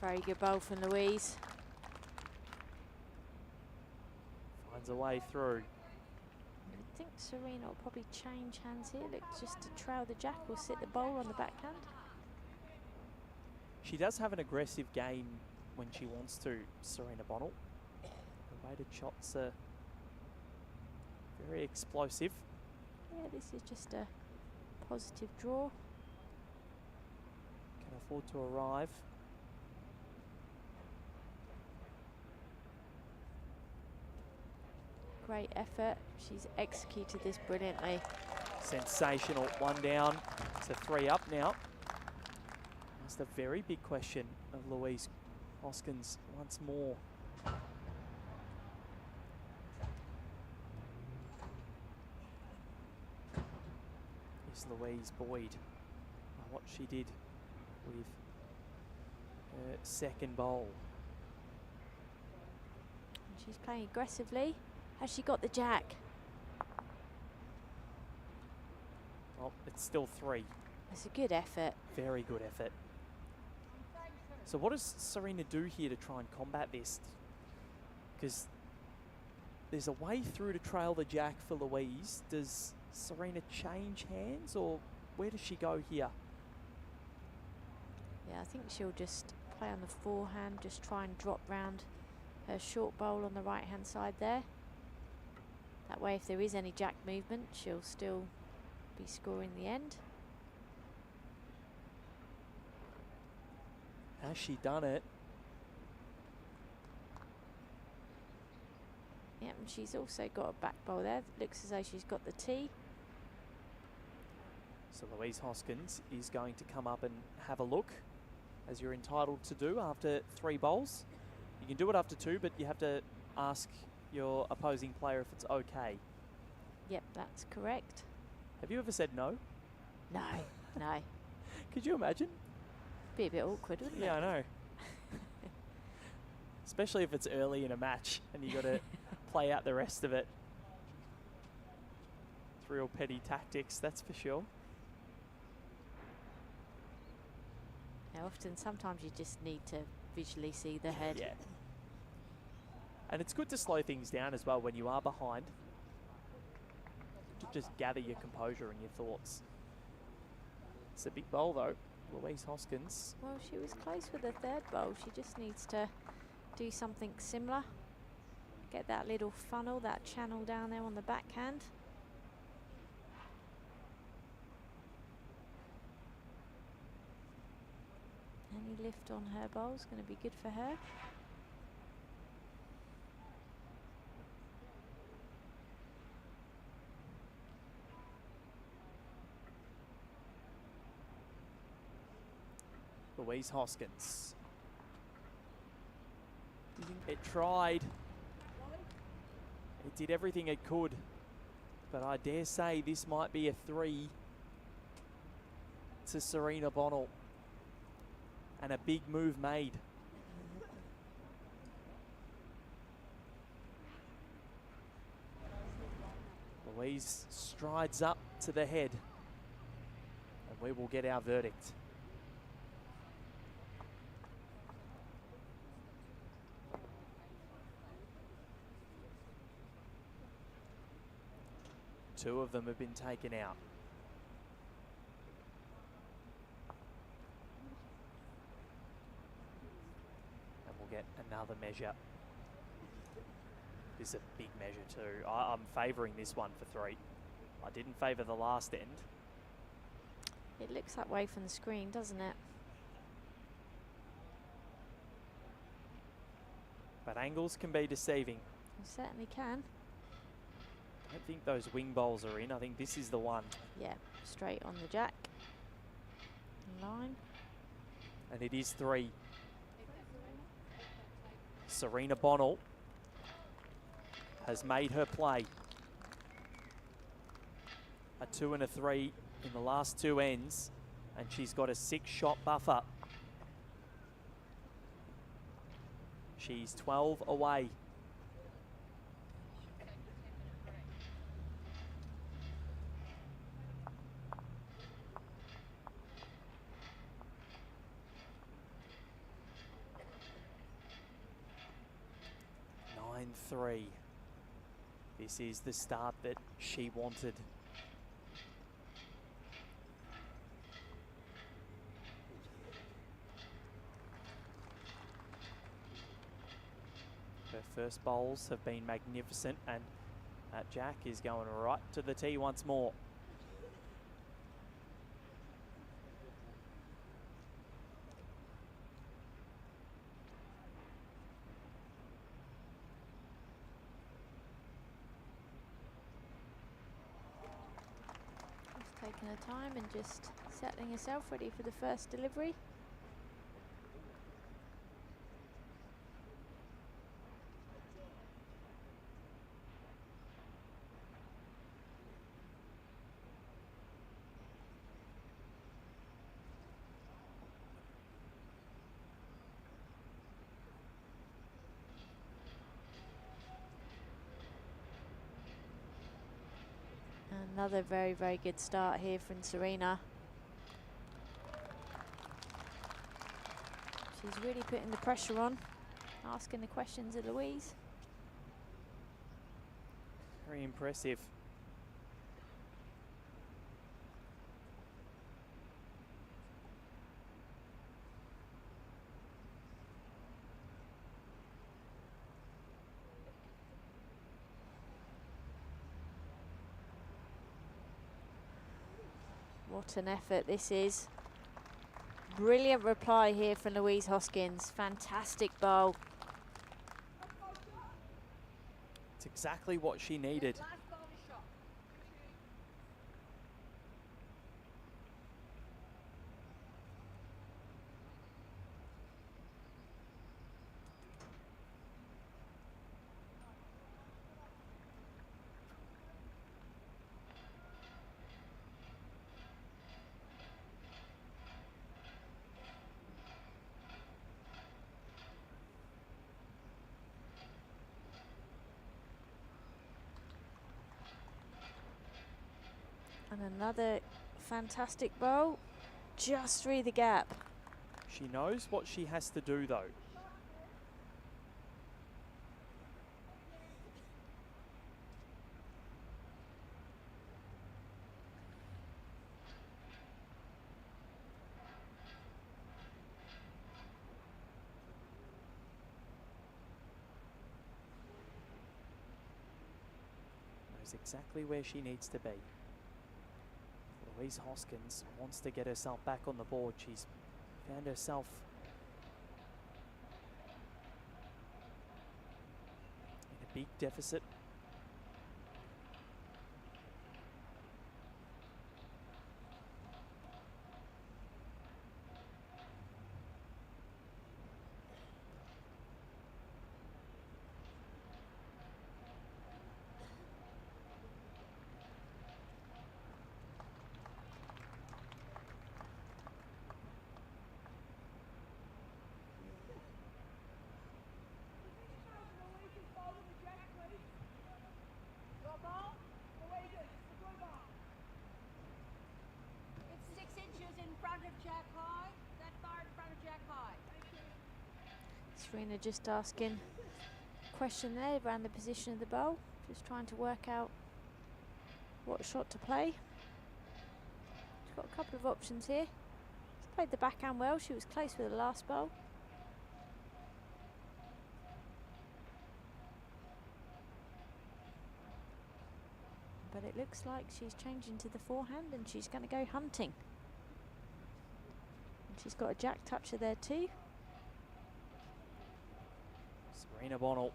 Very good bowl from Louise. Finds a way through. I think Serena will probably change hands here. Look, just to trail the jack or sit the bowl on the backhand. She does have an aggressive game when she wants to, Serena Bonnell. The weighted shots are very explosive. Yeah, this is just a positive draw. Can afford to arrive. Great effort. She's executed this brilliantly. Sensational. 1 down to 3 up now. That's the very big question of Louise Hoskins once more. is Louise Boyd. What she did with her second bowl. And she's playing aggressively. Has she got the jack? Oh, it's still 3. It's a good effort. Very good effort. So what does Serena do here to try and combat this? Because there's a way through to trail the jack for Louise. Does Serena change hands, or where does she go here? Yeah, I think she'll just play on the forehand, just try and drop round her short bowl on the right-hand side there. That way, if there is any jack movement, she'll still be scoring the end. Has she done it? Yep, and she's also got a back bowl there. Looks as though she's got the tee. So Louise Hoskins is going to come up and have a look, as you're entitled to do after 3 bowls. You can do it after 2, but you have to ask your opposing player if it's okay. Yep, that's correct. Have you ever said no? No, no. Could you imagine? Be a bit awkward, wouldn't Yeah, it? I know. Especially if it's early in a match and you got to play out the rest of it. It's real petty tactics, that's for sure. Now, often, sometimes you just need to visually see the head. Yeah. And it's good to slow things down as well when you are behind. To just gather your composure and your thoughts. It's a big bowl though. Louise Hoskins. Well, she was close with the 3rd bowl. She just needs to do something similar. Get that little funnel, that channel down there on the backhand. Any lift on her bowl is going to be good for her. Louise Hoskins. It tried. It did everything it could. But I dare say this might be a 3 to Serena Bonnell. And a big move made. Louise strides up to the head. And we will get our verdict. Two of them have been taken out. And we'll get another measure. This is a big measure too. I'm favouring this one for 3. I didn't favour the last end. It looks that way from the screen, doesn't it? But angles can be deceiving. It certainly can. I don't think those wing bowls are in. I think this is the one. Yeah, straight on the jack. Line. And it is 3. Serena Bonnell has made her play. A 2 and a 3 in the last 2 ends. And she's got a 6-shot buffer. She's 12 away. Three. This is the start that she wanted. Her first bowls have been magnificent, and that jack is going right to the tee once more. Taking her time and just settling herself ready for the first delivery. Another very, very good start here from Serena. She's really putting the pressure on, asking the questions of Louise. Very impressive. What an effort this is. Brilliant reply here from Louise Hoskins. Fantastic bowl. It's exactly what she needed. And another fantastic bowl, just through the gap. She knows what she has to do though. Knows exactly where she needs to be. Louise Hoskins wants to get herself back on the board. She's found herself in a big deficit. Serena just asking a question there around the position of the bowl, just trying to work out what shot to play. She's got a couple of options here. She's played the backhand well, she was close with the last bowl. But it looks like she's changing to the forehand and she's going to go hunting. And she's got a jack toucher there too. Serena Bonnell.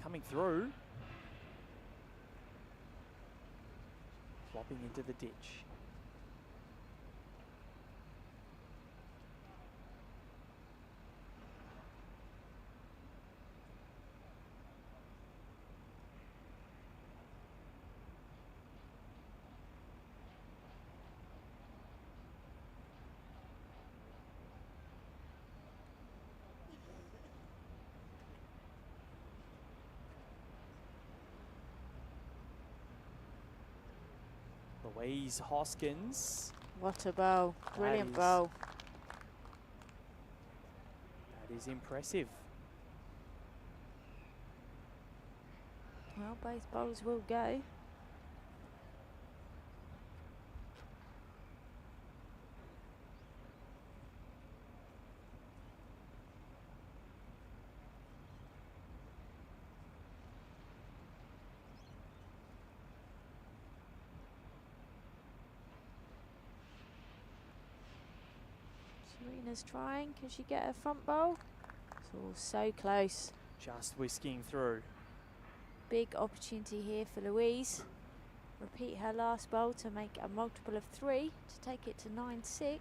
Coming through. Flopping into the ditch. Louise Hoskins. What a bowl, brilliant bowl. That is impressive. Well, both bowls will go. Serena's trying. Can she get her front bowl? It's all so close. Just whisking through. Big opportunity here for Louise. Repeat her last bowl to make a multiple of 3 to take it to 9-6.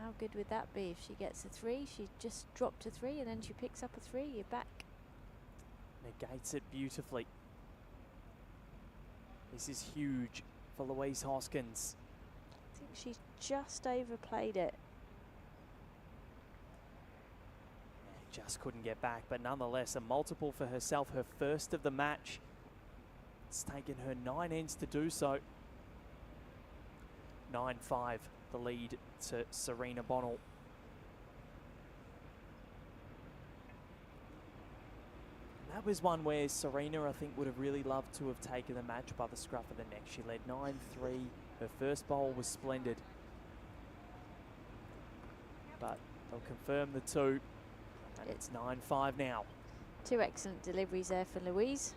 How good would that be if she gets a 3? She just dropped a 3 and then she picks up a 3. You're back. Negates it beautifully. This is huge for Louise Hoskins. I think she's just overplayed it. Just couldn't get back, but nonetheless, a multiple for herself, her first of the match. It's taken her 9 ends to do so. 9-5, the lead to Serena Bonnell. That was one where Serena, I think, would have really loved to have taken the match by the scruff of the neck. She led 9-3. Her first bowl was splendid. But they'll confirm the two. And it's 9-5 now. 2 excellent deliveries there for Louise.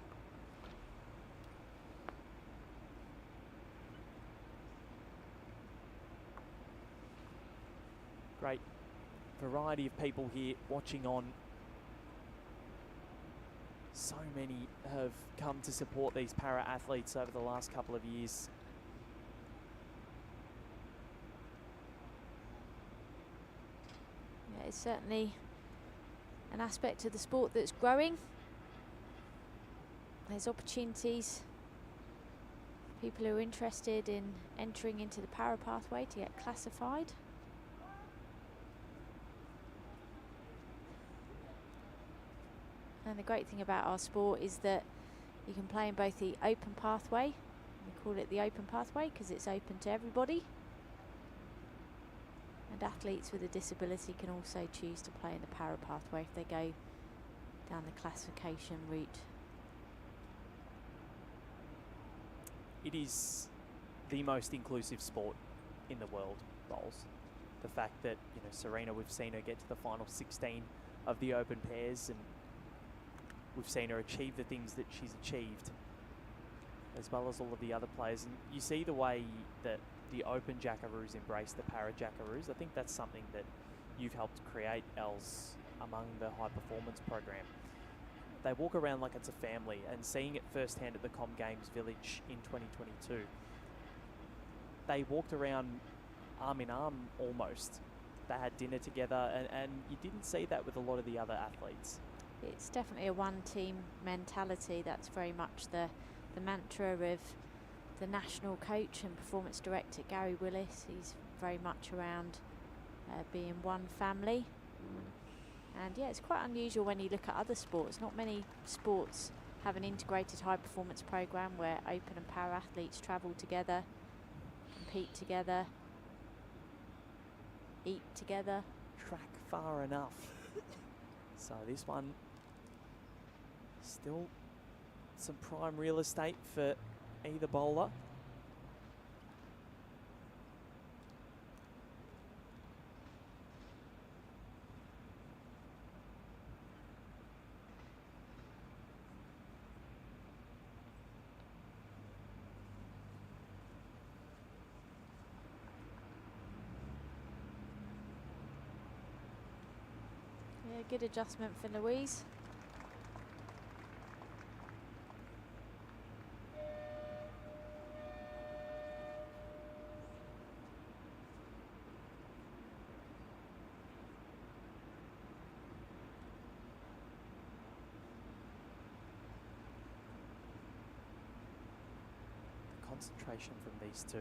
Great variety of people here watching on. So many have come to support these para-athletes over the last couple of years. Yeah, it's certainly an aspect of the sport that's growing. There's opportunities for people who are interested in entering into the para pathway to get classified. And the great thing about our sport is that you can play in both the open pathway, we call it the open pathway because it's open to everybody, and athletes with a disability can also choose to play in the para pathway if they go down the classification route. It is the most inclusive sport in the world, bowls. The fact that, you know, Serena, we've seen her get to the final 16 of the open pairs, and we've seen her achieve the things that she's achieved, as well as all of the other players. And you see the way that the open Jackaroos embrace the para Jackaroos. I think that's something that you've helped create, Els, among the high performance program. They walk around like it's a family, and seeing it firsthand at the Com Games Village in 2022, they walked around arm in arm almost. They had dinner together, and you didn't see that with a lot of the other athletes. It's definitely a one-team mentality. That's very much the mantra of the national coach and performance director, Gary Willis. He's very much around being one family. And yeah, it's quite unusual when you look at other sports. Not many sports have an integrated high performance program where open and para athletes travel together, compete together, eat together. Track far enough. So this one, still some prime real estate for either bowler. Yeah, good adjustment for Louise. Concentration from these two,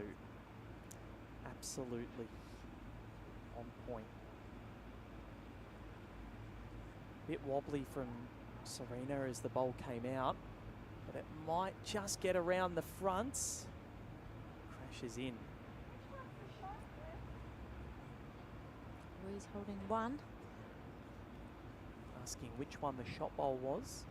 absolutely on point. Bit wobbly from Serena as the bowl came out, but it might just get around the front. Crashes in. Louise holding one. Asking which one the shot bowl was.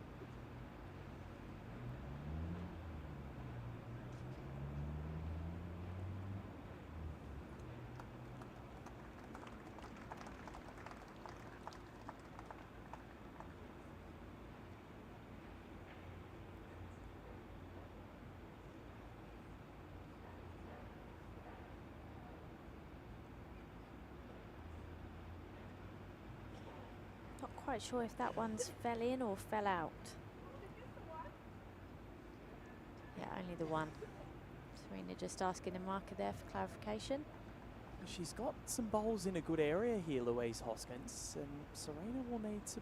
Not quite sure if that one's fell in or fell out. Yeah, only the one. Serena just asking the marker there for clarification. She's got some bowls in a good area here, Louise Hoskins, and Serena will need to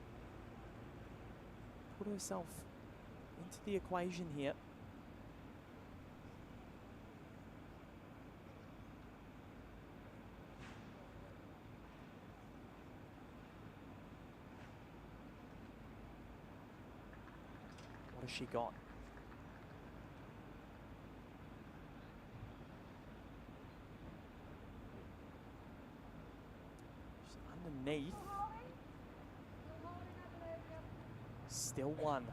put herself into the equation here. has she got? She's underneath. Still one.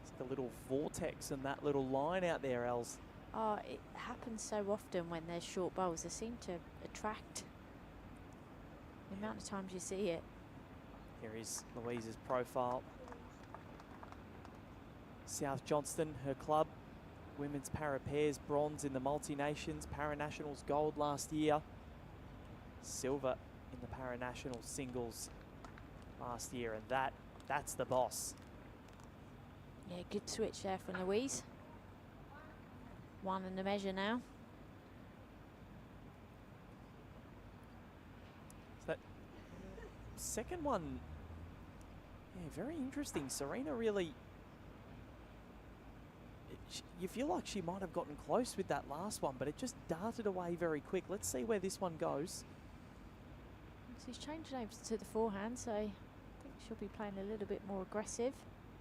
It's like a little vortex in that little line out there, Els. Oh, it happens so often when there's short bowls. They seem to attract the amount of times you see it. Here is Louise's profile. South Johnston, her club, women's para pairs, bronze in the multi-nations, para-nationals gold last year, silver in the para-national singles last year, and that's the boss. Yeah, good switch there from Louise. One in the measure now. So that second one, yeah, very interesting. Serena really, you feel like she might have gotten close with that last one, but it just darted away very quick. Let's see where this one goes. She's changing over to the forehand, so I think she'll be playing a little bit more aggressive.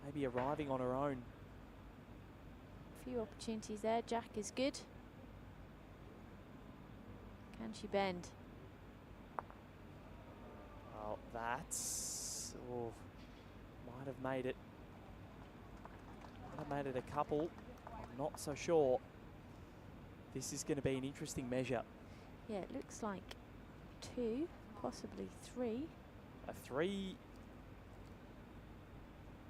Maybe arriving on her own. A few opportunities there. Jack is good. Can she bend? Well, that's, oh, might have made it. Might have made it a couple. I'm not so sure. This is going to be an interesting measure. Yeah, it looks like 2, possibly 3. A 3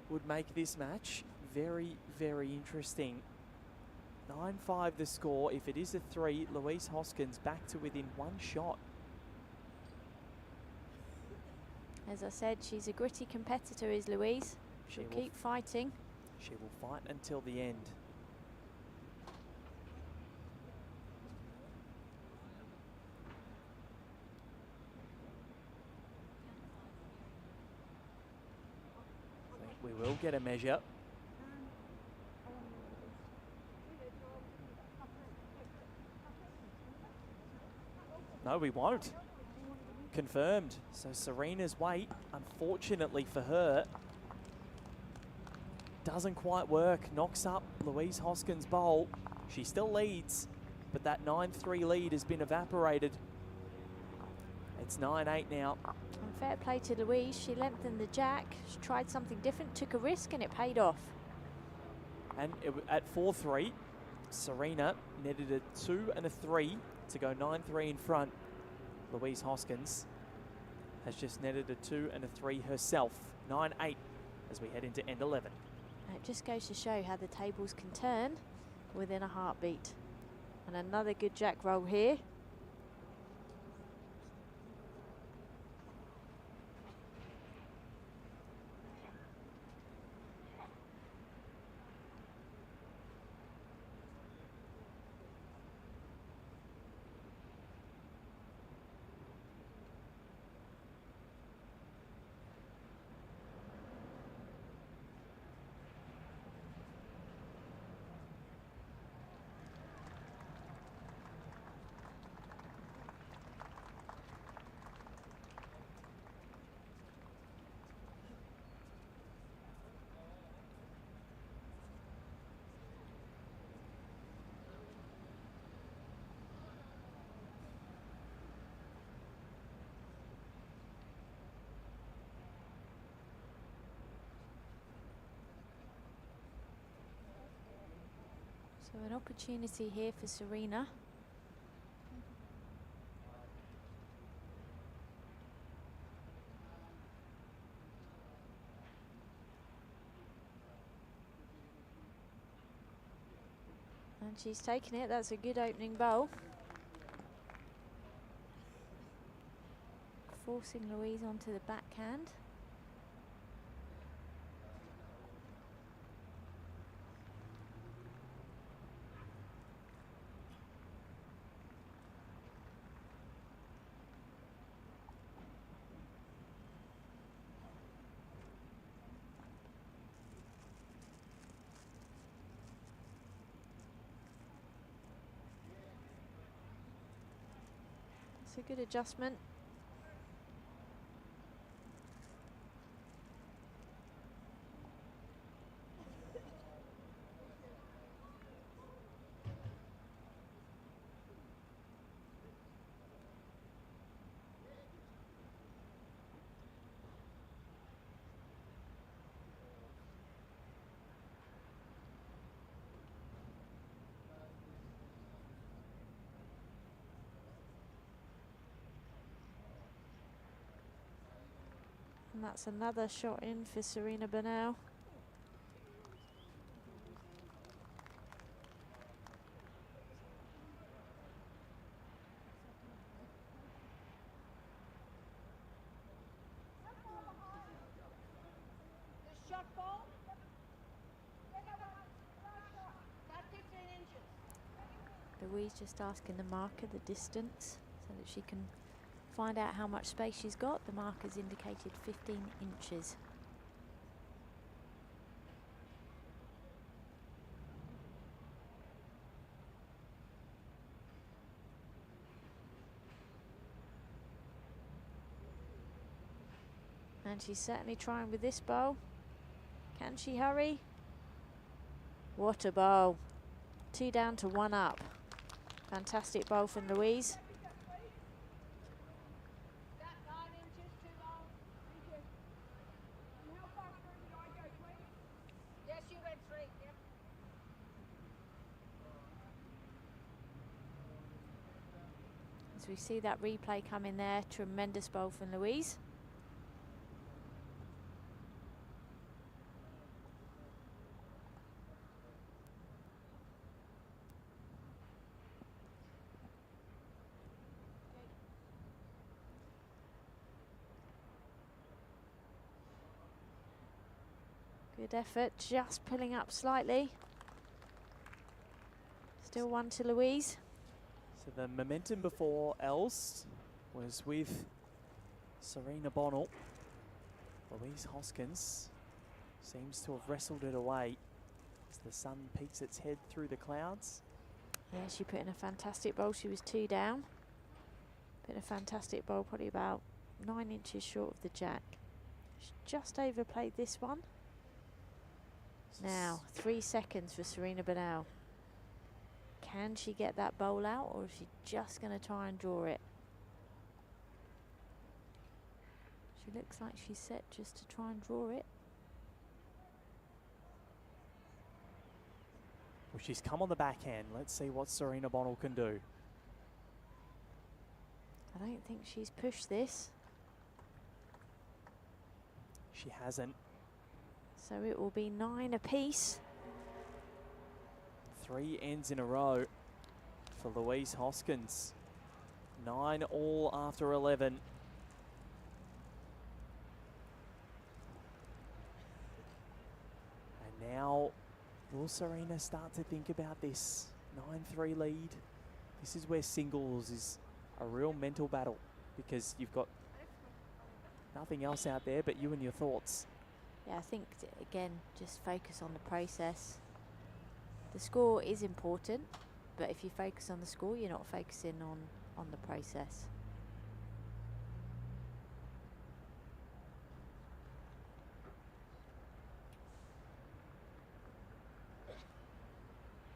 would make this match very, very interesting. 9-5 the score. If it is a 3, Louise Hoskins back to within 1 shot. As I said, she's a gritty competitor, is Louise. She'll keep fighting. She will fight until the end. I think we will get a measure. No, we won't. Confirmed. So Serena's weight, unfortunately for her, doesn't quite work. Knocks up Louise Hoskins' bowl. She still leads, but that 9-3 lead has been evaporated. It's 9-8 now. And fair play to Louise. She lengthened the jack. She tried something different, took a risk, and it paid off. And at 4-3, Serena netted a 2 and a 3 to go 9-3 in front. Louise Hoskins has just netted a 2 and a 3 herself. 9-8 as we head into end 11. It just goes to show how the tables can turn within a heartbeat. And another good jack roll here. So an opportunity here for Serena. And she's taken it. That's a good opening bowl. Forcing Louise onto the backhand. It's a good adjustment. And that's another shot in for Serena Bonnell. Louise just asking the marker the distance so that she can find out how much space she's got. The marker's indicated 15 inches. And she's certainly trying with this bowl. Can she hurry? What a bowl. 2 down to 1 up. Fantastic bowl from Louise. As we see that replay come in there, tremendous bowl from Louise. Good effort, just pulling up slightly. Still 1 to Louise. So the momentum before else was with Serena Bonnell. Louise Hoskins seems to have wrestled it away as the sun peeks its head through the clouds. Yeah, she put in a fantastic bowl. She was 2 down. Put in a fantastic bowl, probably about 9 inches short of the jack. She just overplayed this one. Now, 3 seconds for Serena Bonnell. Can she get that bowl out, or is she just going to try and draw it? She looks like she's set just to try and draw it. Well, she's come on the backhand. Let's see what Serena Bonnell can do. I don't think she's pushed this. She hasn't. So it will be 9 apiece. 3 ends in a row for Louise Hoskins. 9 all after 11. And now, will Serena start to think about this 9-3 lead? This is where singles is a real mental battle because you've got nothing else out there but you and your thoughts. Yeah, I think, again, just focus on the process. The score is important, but if you focus on the score, you're not focusing on the process.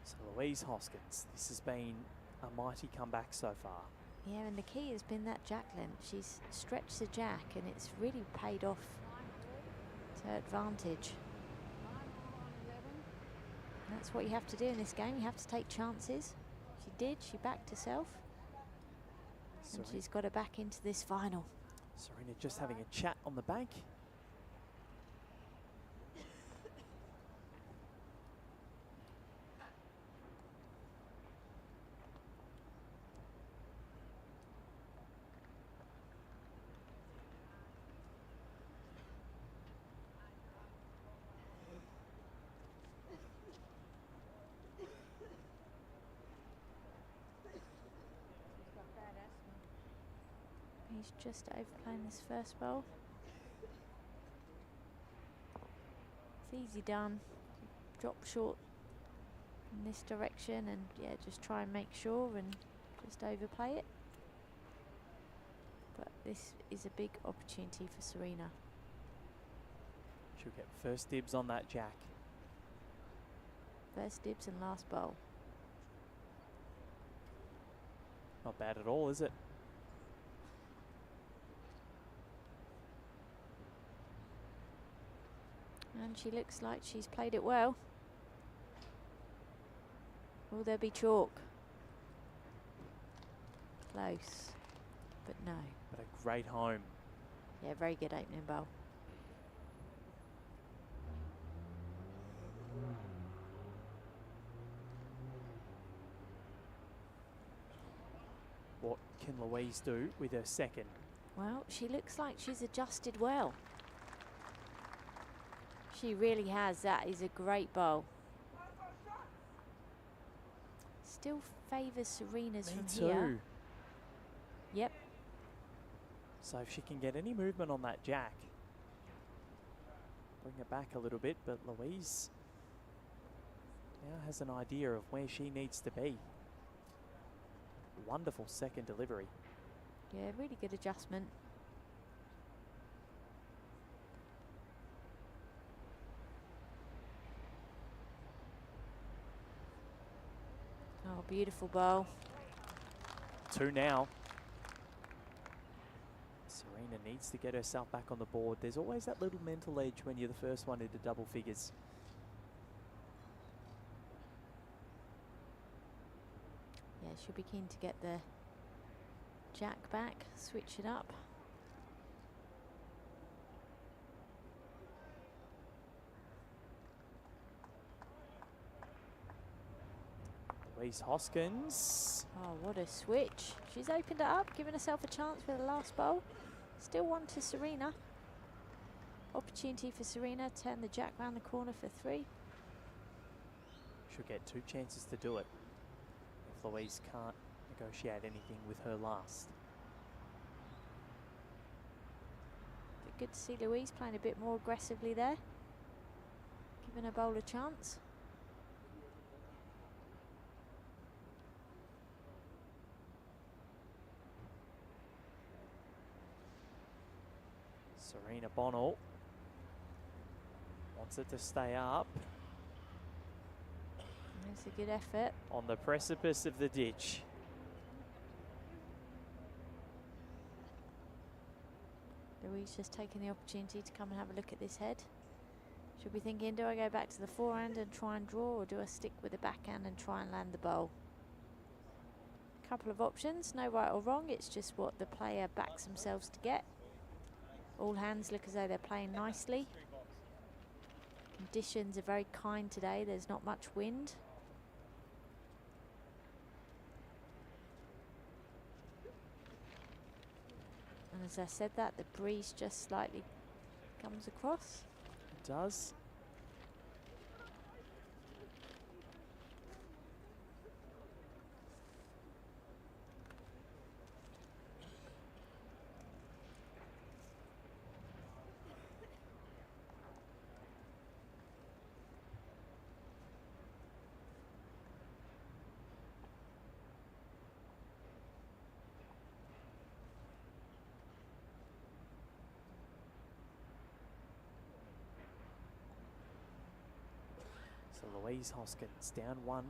So Louise Hoskins, this has been a mighty comeback so far. Yeah, and the key has been that jack length. She's stretched the jack, and it's really paid off to her advantage. And that's what you have to do in this game. You have to take chances. She did. She backed herself. And she's got her back into this final. Serena just having a chat on the bank. He's just overplaying this first bowl. It's easy done. Drop short in this direction and yeah, just try and make sure and just overplay it. But this is a big opportunity for Serena. She'll get first dibs on that jack. First dibs and last bowl. Not bad at all, is it? And she looks like she's played it well. Will there be chalk? Close, but no. But a great home. Yeah, very good opening bowl. What can Louise do with her second? Well, she looks like she's adjusted well. She really has. That is a great bowl. Still favours Serena's from here. Yep. So if she can get any movement on that jack, bring it back a little bit, but Louise now has an idea of where she needs to be. Wonderful second delivery. Yeah, really good adjustment. Oh, beautiful bowl. 2 now. Serena needs to get herself back on the board. There's always that little mental edge when you're the first one into double figures. Yeah, she'll be keen to get the jack back, switch it up. Louise Hoskins. Oh, what a switch. She's opened it up, given herself a chance for the last bowl. Still one to Serena. Opportunity for Serena, turn the jack round the corner for 3. She'll get 2 chances to do it if Louise can't negotiate anything with her last. But good to see Louise playing a bit more aggressively there. Giving her bowl a chance. Serena Bonnell wants it to stay up. That's a good effort. On the precipice of the ditch. Louise just taking the opportunity to come and have a look at this head. She'll be thinking, do I go back to the forehand and try and draw, or do I stick with the backhand and try and land the bowl? Couple of options, no right or wrong, it's just what the player backs themselves to get. All hands look as though they're playing nicely. Conditions are very kind today, there's not much wind. And as I said that, the breeze just slightly comes across. It does. So Louise Hoskins down 1.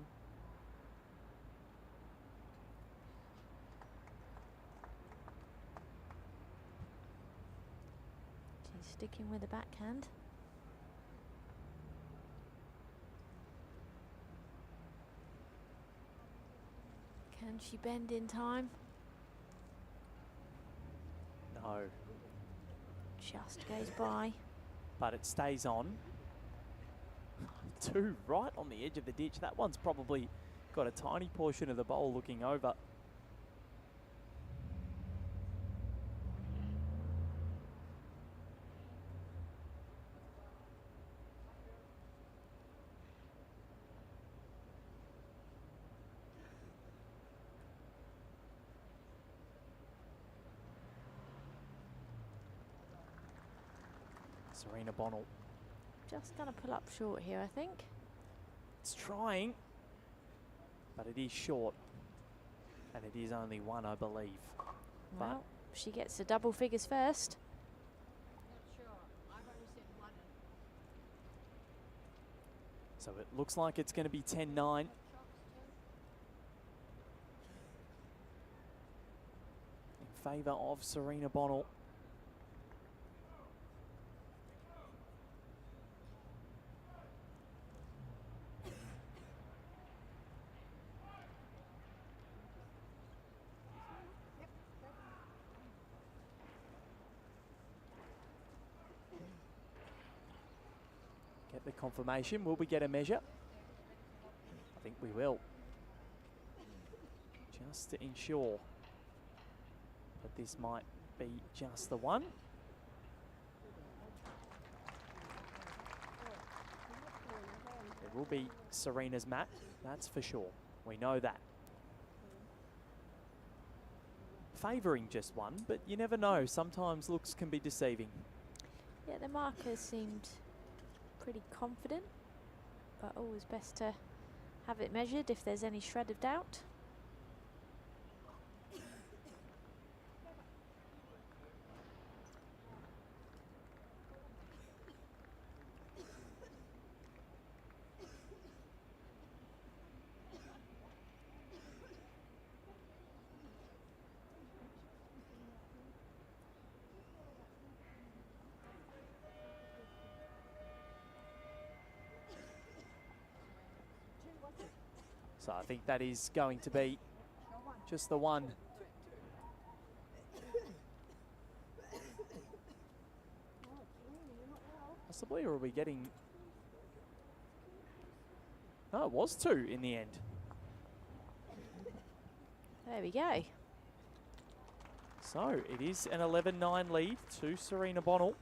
She's sticking with the backhand. Can she bend in time? No, Just goes by. but it stays on. 2 right on the edge of the ditch. That one's probably got a tiny portion of the bowl looking over. Serena Bonnell. Just going to pull up short here, I think. It's trying, but it is short. And it is only 1, I believe. Well, she gets the double figures first. So it looks like it's going to be 10-9. In favour of Serena Bonnell. get the confirmation. Will we get a measure? I think we will. Just to ensure that this might be just the one. It will be Serena's mat, that's for sure. We know that. Favouring just one, but you never know. Sometimes looks can be deceiving. Yeah, the markers seemed pretty confident, but always best to have it measured if there's any shred of doubt. So I think that is going to be just the one. Possibly, or are we getting... No, it was 2 in the end. There we go. So it is an 11-9 lead to Serena Bonnell.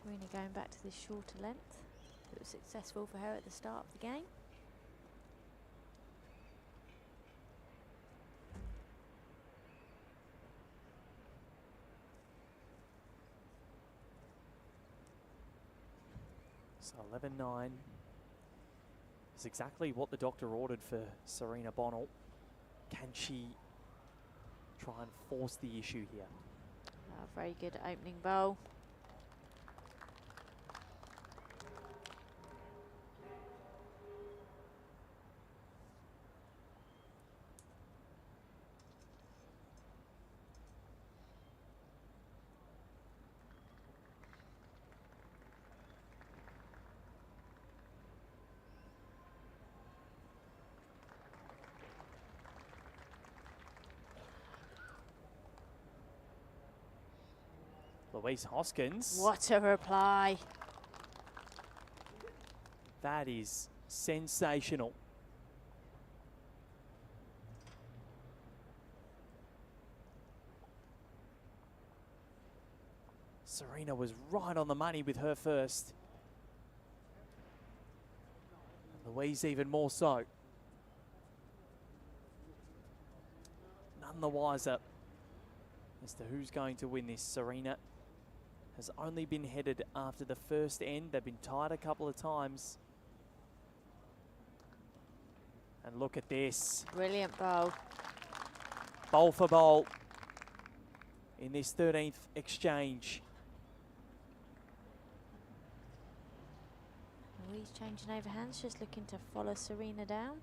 Serena going back to this shorter length. It was successful for her at the start of the game. So 11-9 is exactly what the doctor ordered for Serena Bonnell. Can she try and force the issue here? Very good opening bowl. Louise Hoskins. What a reply. That is sensational. Serena was right on the money with her first. And Louise even more so. None the wiser as to who's going to win this. Serena has only been headed after the first end. They've been tied a couple of times. And look at this. Brilliant bowl. Bowl for bowl in this 13th exchange. Louise changing over hands, just looking to follow Serena down.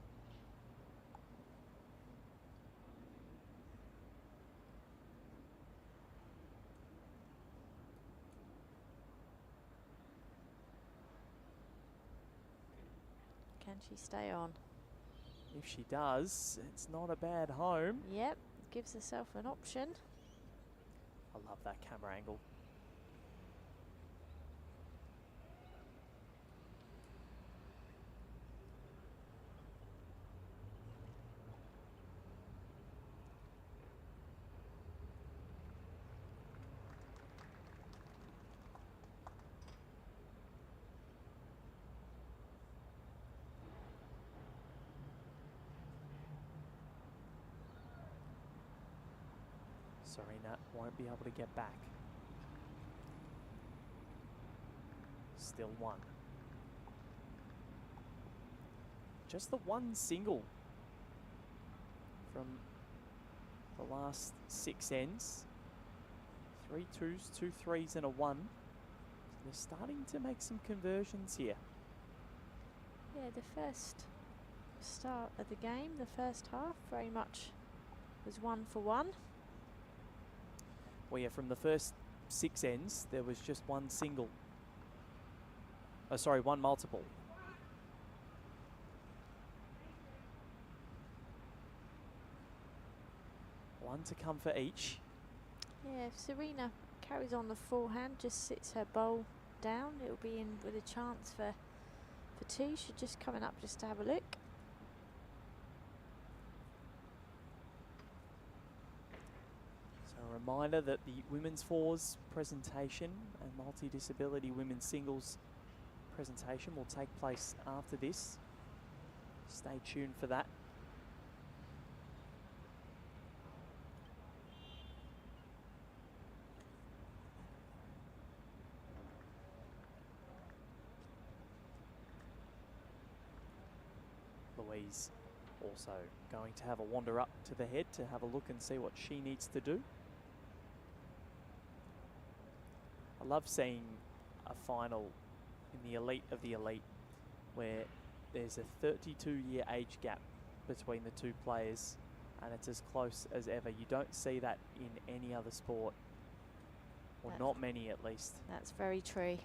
Can she stay on? If she does, it's not a bad home. Yep, gives herself an option. I love that camera angle. Serena won't be able to get back. Still one. Just the one single from the last 6 ends. 3 2s, 2 3s and a 1. So they're starting to make some conversions here. Yeah, the first start of the game, the first half, very much was 1 for 1. Well, yeah, from the first 6 ends, there was just one single. Oh, sorry, one multiple. One to come for each. Yeah, if Serena carries on the forehand, just sits her bowl down, it'll be in with a chance for 2. She's just coming up just to have a look. So a reminder that the women's fours presentation and multi-disability women's singles presentation will take place after this. Stay tuned for that. Louise also going to have a wander up to the head to have a look and see what she needs to do. I love seeing a final in the elite of the elite where there's a 32-year age gap between the two players and it's as close as ever. You don't see that in any other sport, or not many at least. That's very true.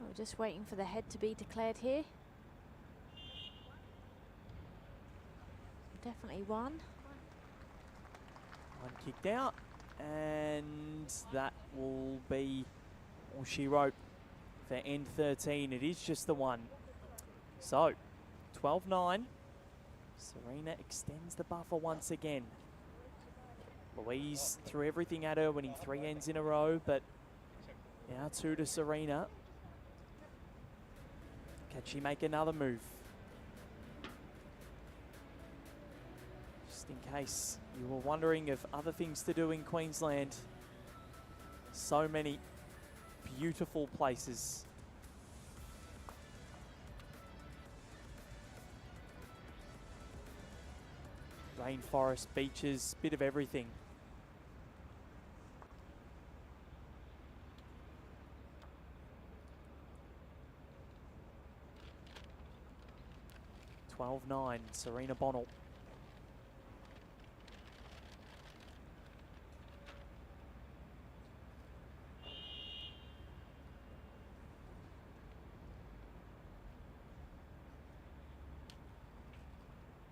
We're just waiting for the head to be declared here. Definitely one. One kicked out, and that will be all she wrote for end 13. It is just the one. So, 12-9. Serena extends the buffer once again. Louise threw everything at her, winning 3 ends in a row, but now 2 to Serena. Can she make another move? Just in case you were wondering of other things to do in Queensland. So many beautiful places. Rainforest, beaches, bit of everything. Serena Bonnell.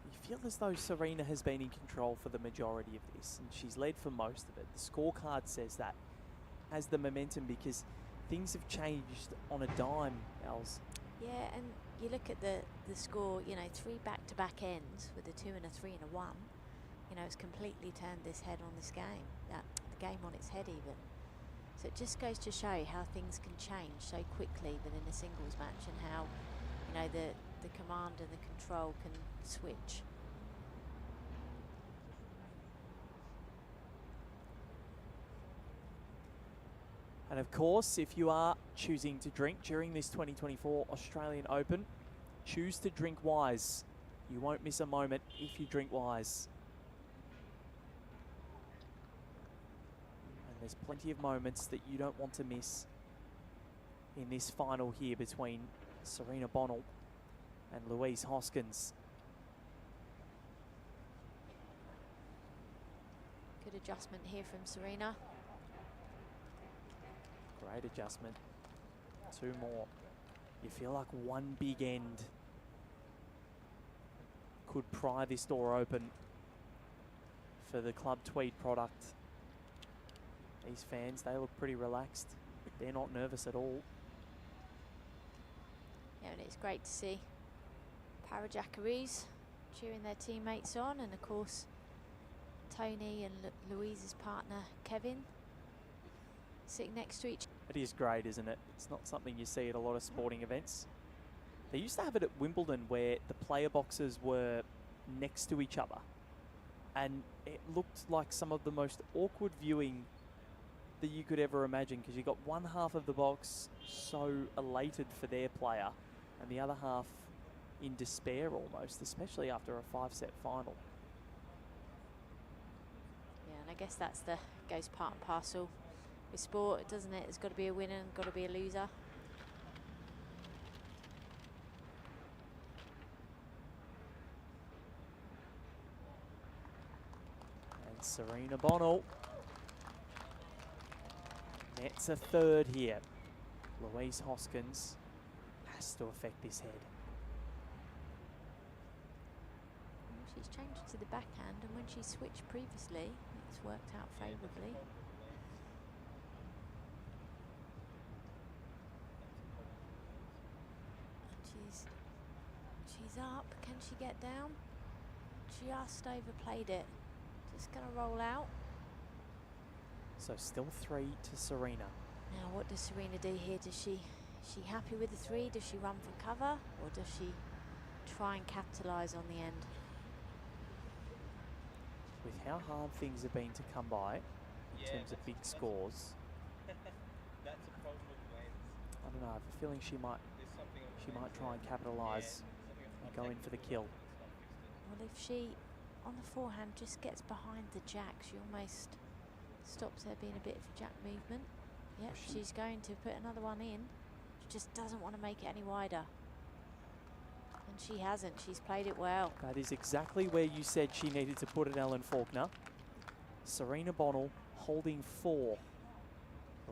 You feel as though Serena has been in control for the majority of this, and she's led for most of it. The scorecard says that has the momentum because things have changed on a dime, Els. Yeah, and you look at the score, you know, 3 back-to-back ends with a 2 and a 3 and a 1. You know, it's completely turned this head on this game, the game on its head even. So it just goes to show how things can change so quickly within a singles match, and how, you know, the command and the control can switch. And of course, if you are choosing to drink during this 2024 Australian Open, choose to drink wise. You won't miss a moment if you drink wise. And there's plenty of moments that you don't want to miss in this final here between Serena Bonnell and Louise Hoskins. Good adjustment here from Serena. Great adjustment. 2 more. You feel like one big end could pry this door open for the Club Tweed product. These fans, they look pretty relaxed. They're not nervous at all. Yeah, and it's great to see Parajackarees cheering their teammates on, and of course Tony and Louise's partner Kevin sitting next to each. It is great, isn't it? It's not something you see at a lot of sporting events. They used to have it at Wimbledon where the player boxes were next to each other, and it looked like some of the most awkward viewing that you could ever imagine, because you got one half of the box so elated for their player and the other half in despair almost, especially after a 5-set final. Yeah, and I guess that's goes part and parcel with sport, doesn't it? There's got to be a winner and got to be a loser. And Serena Bonnell nets a 3rd here. Louise Hoskins has to affect this head. She's changed to the backhand, and when she switched previously, it's worked out favourably. She's up. Can she get down? Just overplayed it. Just going to roll out. So still 3 to Serena. Now, what does Serena do here? Is she happy with the 3? Does she run for cover, or does she try and capitalise on the end? With how hard things have been to come by in terms of big scores, That's a problem with wins. I don't know. I have a feeling she might try and capitalise and go in for the kill. Well, if she, on the forehand, just gets behind the jack, she almost stops there being a bit of a jack movement. Yep, she's going to put another one in. She just doesn't want to make it any wider. And she hasn't. She's played it well. That is exactly where you said she needed to put it, Ellen Faulkner. Serena Bonnell holding 4.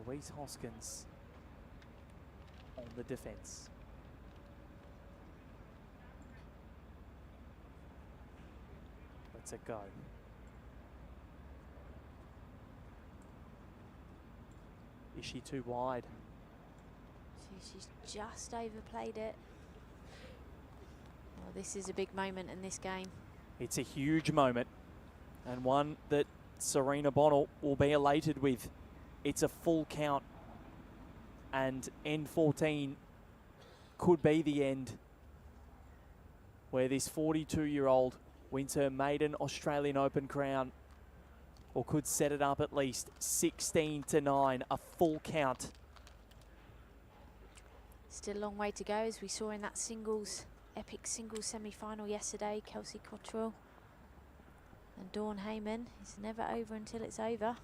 Louise Hoskins on the defence. Let's it go. Is she too wide? She's just overplayed it. Well, this is a big moment in this game. It's a huge moment, and one that Serena Bonnell will be elated with. It's a full count, and end 14 could be the end where this 42-year-old wins her maiden Australian Open crown, or could set it up at least 16-9, a full count. Still a long way to go, as we saw in that epic singles semi-final yesterday. Kelsey Cottrell and Dawn Heyman. It's never over until it's over.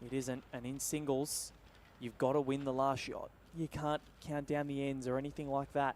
It isn't, and in singles, you've got to win the last shot. You can't count down the ends or anything like that.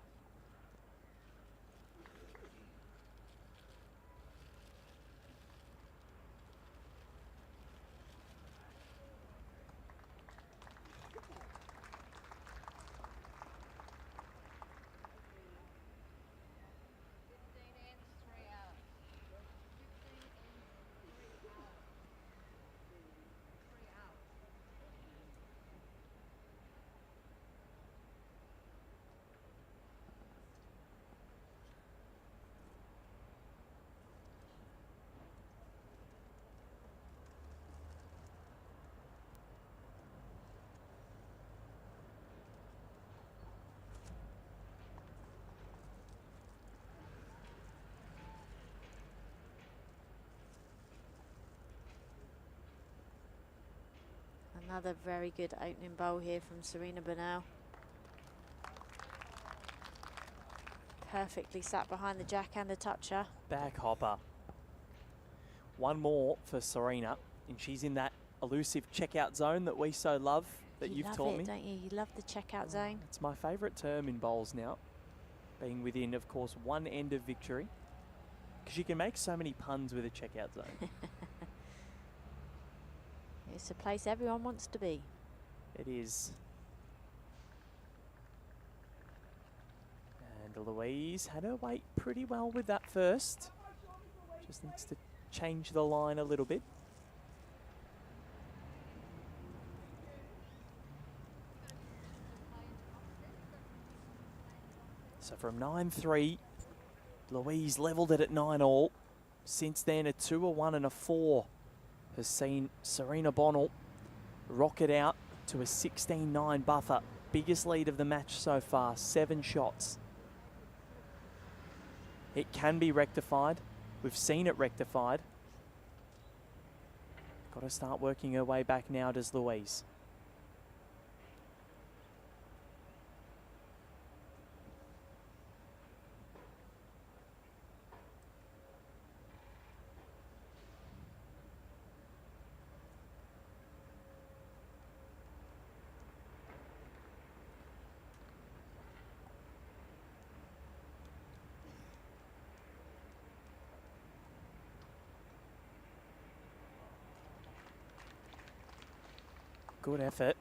Another very good opening bowl here from Serena Bonnell. Perfectly sat behind the jack and a toucher. Back hopper. One more for Serena, and she's in that elusive checkout zone that we so love, that you've love taught it, me. don't you? You love the checkout zone. It's my favourite term in bowls now, being within, of course, one end of victory, because you can make so many puns with a checkout zone. It's a place everyone wants to be. It is. And Louise had her weight pretty well with that first. Just needs to change the line a little bit. So from 9-3, Louise levelled it at 9-all. Since then, a 2, a 1 and a 4 has seen Serena Bonnell rocket out to a 16-9 buffer. Biggest lead of the match so far, 7 shots. It can be rectified. We've seen it rectified. Got to start working her way back now, does Louise. Good effort.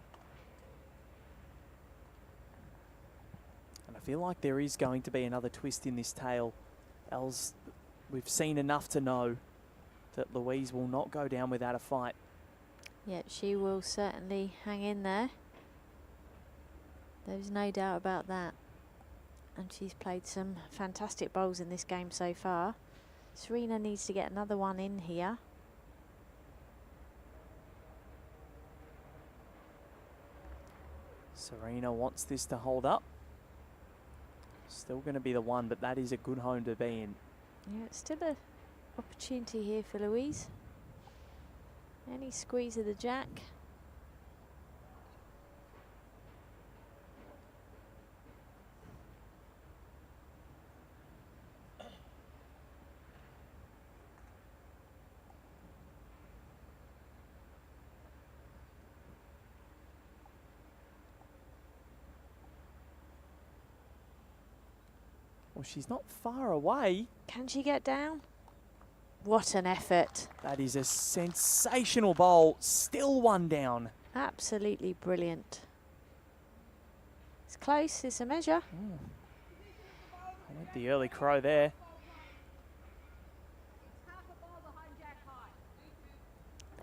And I feel like there is going to be another twist in this tale. Els, we've seen enough to know that Louise will not go down without a fight. Yeah, she will certainly hang in there. There's no doubt about that. And she's played some fantastic bowls in this game so far. Serena needs to get another one in here. Serena wants this to hold up. Still going to be the one, but that is a good home to be in. Yeah, it's still an opportunity here for Louise. Any squeeze of the jack. Well, she's not far away. Can she get down? What an effort. That is a sensational bowl. Still one down. Absolutely brilliant. It's close, it's a measure. I went the early crow there.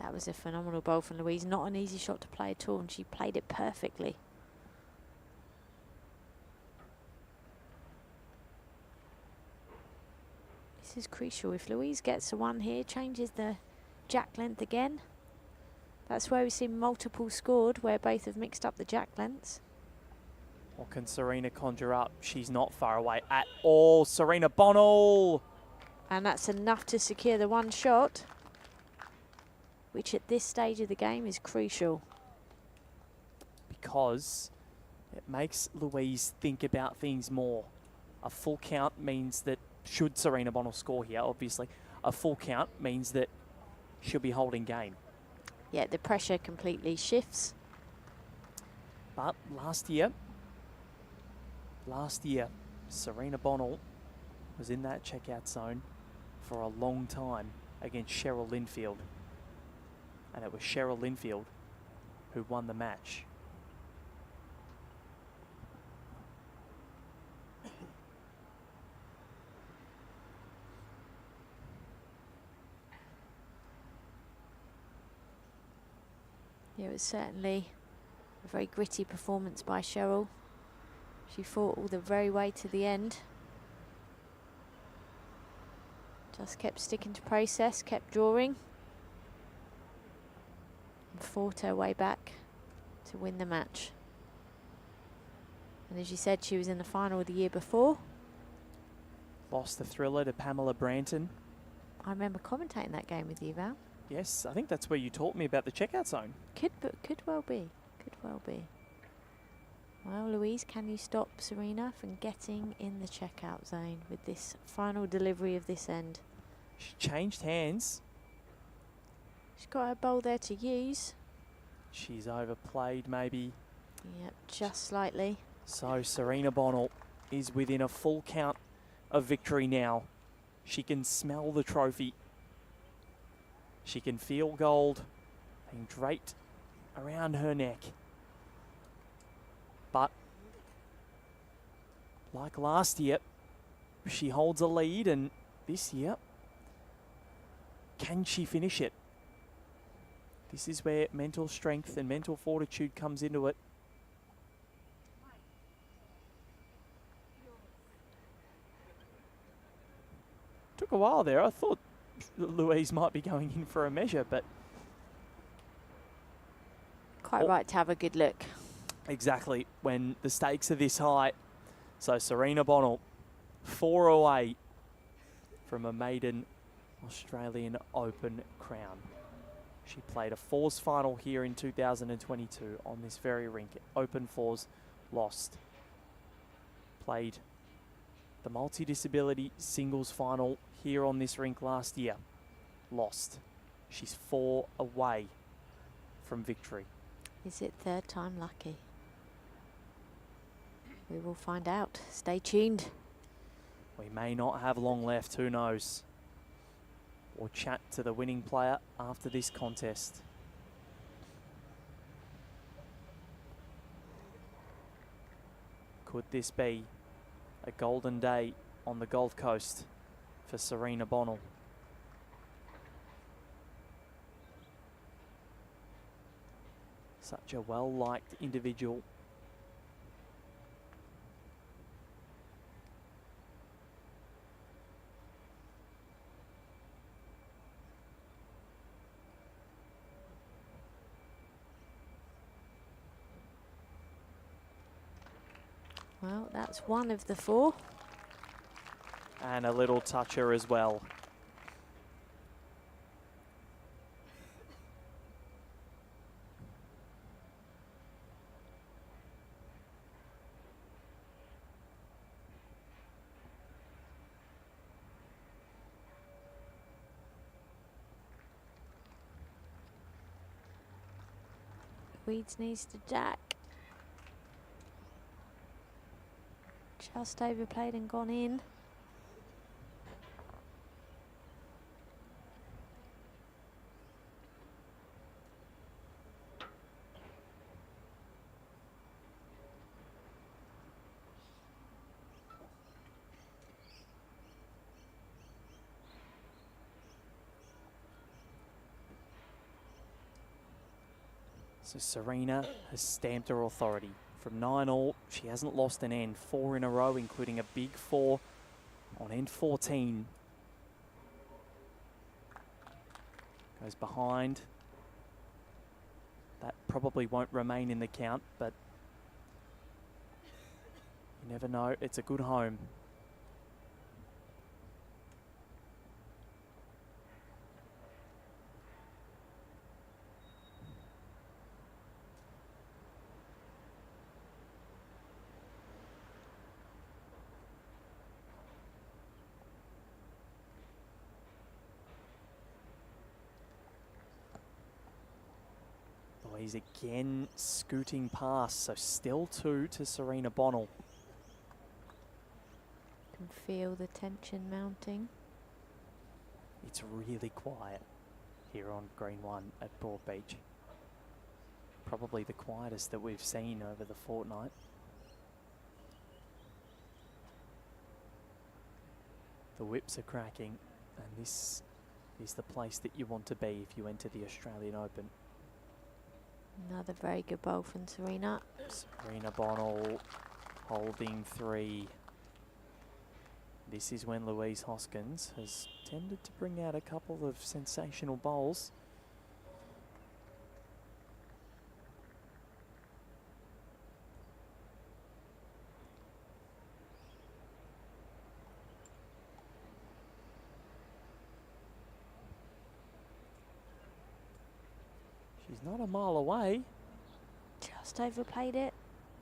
That was a phenomenal bowl from Louise. Not an easy shot to play at all, and she played it perfectly. This is crucial. If Louise gets a 1 here, changes the jack length again. That's where we've seen multiple scored, where both have mixed up the jack lengths. What can Serena conjure up? She's not far away at all. Serena Bonnell. And that's enough to secure the 1 shot, which at this stage of the game is crucial. Because it makes Louise think about things more. A full count means that, should Serena Bonnell score here, obviously, a full count means that she'll be holding game. Yeah, the pressure completely shifts. But last year, Serena Bonnell was in that checkout zone for a long time against Cheryl Linfield. And it was Cheryl Linfield who won the match. Yeah, it was certainly a very gritty performance by Cheryl. She fought all the very way to the end. Just kept sticking to process, kept drawing. And fought her way back to win the match. And as you said, she was in the final the year before. Lost the thriller to Pamela Branton. I remember commentating that game with you, Val. Yes, I think that's where you taught me about the checkout zone. Could well be. Could well be. Well, Louise, can you stop Serena from getting in the checkout zone with this final delivery of this end? She changed hands. She's got her bowl there to use. She's overplayed maybe. Yep, just slightly. So Serena Bonnell is within a full count of victory now. She can smell the trophy. She can feel gold being draped around her neck. But like last year, she holds a lead, and this year, can she finish it? This is where mental strength and mental fortitude comes into it. Took a while there. I thought Louise might be going in for a measure, but Quite right to have a good look. exactly when the stakes are this high. So Serena Bonnell, 4 away from a maiden Australian Open crown. She played a fours final here in 2022 on this very rink. Open fours, lost. Played the multi-disability singles final here on this rink last year. Lost. She's 4 away from victory. Is it third time lucky? We will find out. Stay tuned. We may not have long left, who knows? We'll chat to the winning player after this contest. Could this be a golden day on the Gold Coast for Serena Bonnell? Such a well-liked individual. Well, that's one of the 4. And a little toucher as well. Weeds needs to jack. Just overplayed and gone in. So Serena has stamped her authority. From 9 all, she hasn't lost an end. 4 in a row, including a big 4 on end 14. Goes behind. That probably won't remain in the count, but you never know. It's a good home. He's again scooting past, so still 2 to Serena Bonnell. Can feel the tension mounting. It's really quiet here on Green 1 at Broadbeach. Probably the quietest that we've seen over the fortnight. The whips are cracking, and this is the place that you want to be if you enter the Australian Open. Another very good bowl from Serena. Serena Bonnell holding 3. This is when Louise Hoskins has tended to bring out a couple of sensational bowls. She's not a mile away. Just overplayed it.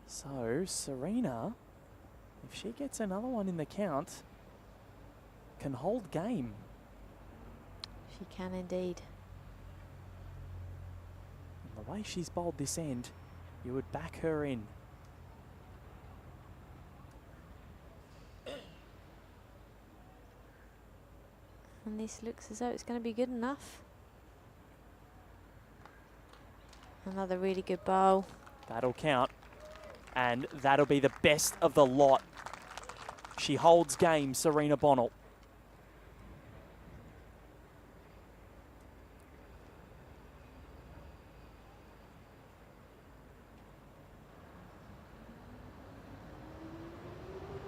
So Serena, if she gets another one in the count, can hold game. She can indeed. And the way she's bowled this end, you would back her in. And this looks as though it's going to be good enough. Another really good bowl. That'll count. And that'll be the best of the lot. She holds game, Serena Bonnell.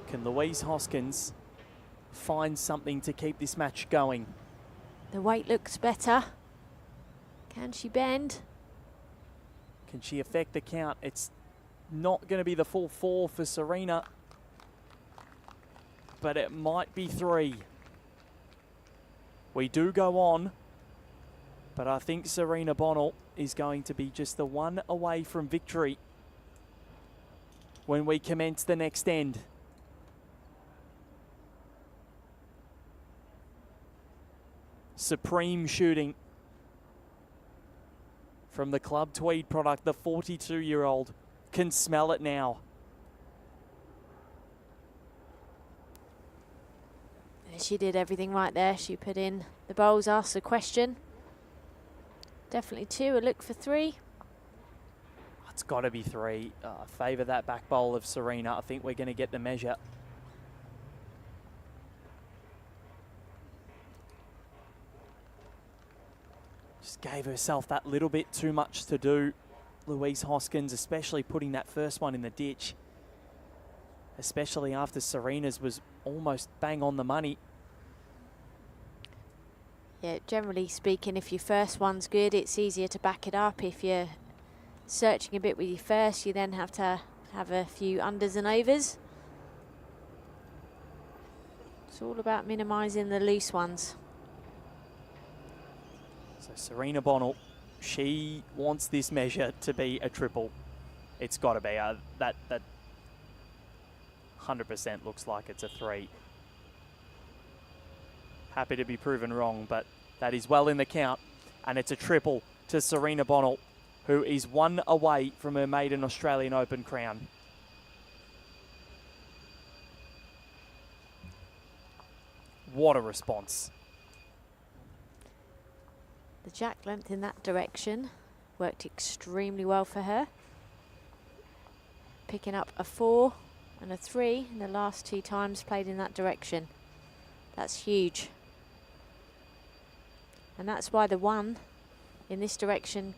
Can Louise Hoskins find something to keep this match going? The weight looks better. Can she bend? Can she affect the count? It's not going to be the full 4 for Serena, but it might be 3. We do go on, but I think Serena Bonnell is going to be just the one away from victory when we commence the next end. Supreme shooting from the Club Tweed product. The 42-year-old can smell it now. She did everything right there. She put in the bowls, asked the question. Definitely 2, a look for 3. It's got to be 3. I favour that back bowl of Serena. I think we're going to get the measure. Just gave herself that little bit too much to do. Louise Hoskins, especially putting that first one in the ditch. Especially after Serena's was almost bang on the money. Yeah, generally speaking, if your first one's good, it's easier to back it up. If you're searching a bit with your first, you then have to have a few unders and overs. It's all about minimising the loose ones. So Serena Bonnell, she wants this measure to be a triple. It's got to be. That 100% looks like it's a 3. Happy to be proven wrong, but that is well in the count. And it's a triple to Serena Bonnell, who is 1 away from her maiden Australian Open crown. What a response. The jack length in that direction worked extremely well for her. Picking up a 4 and a 3 in the last 2 times played in that direction. That's huge. And that's why the 1 in this direction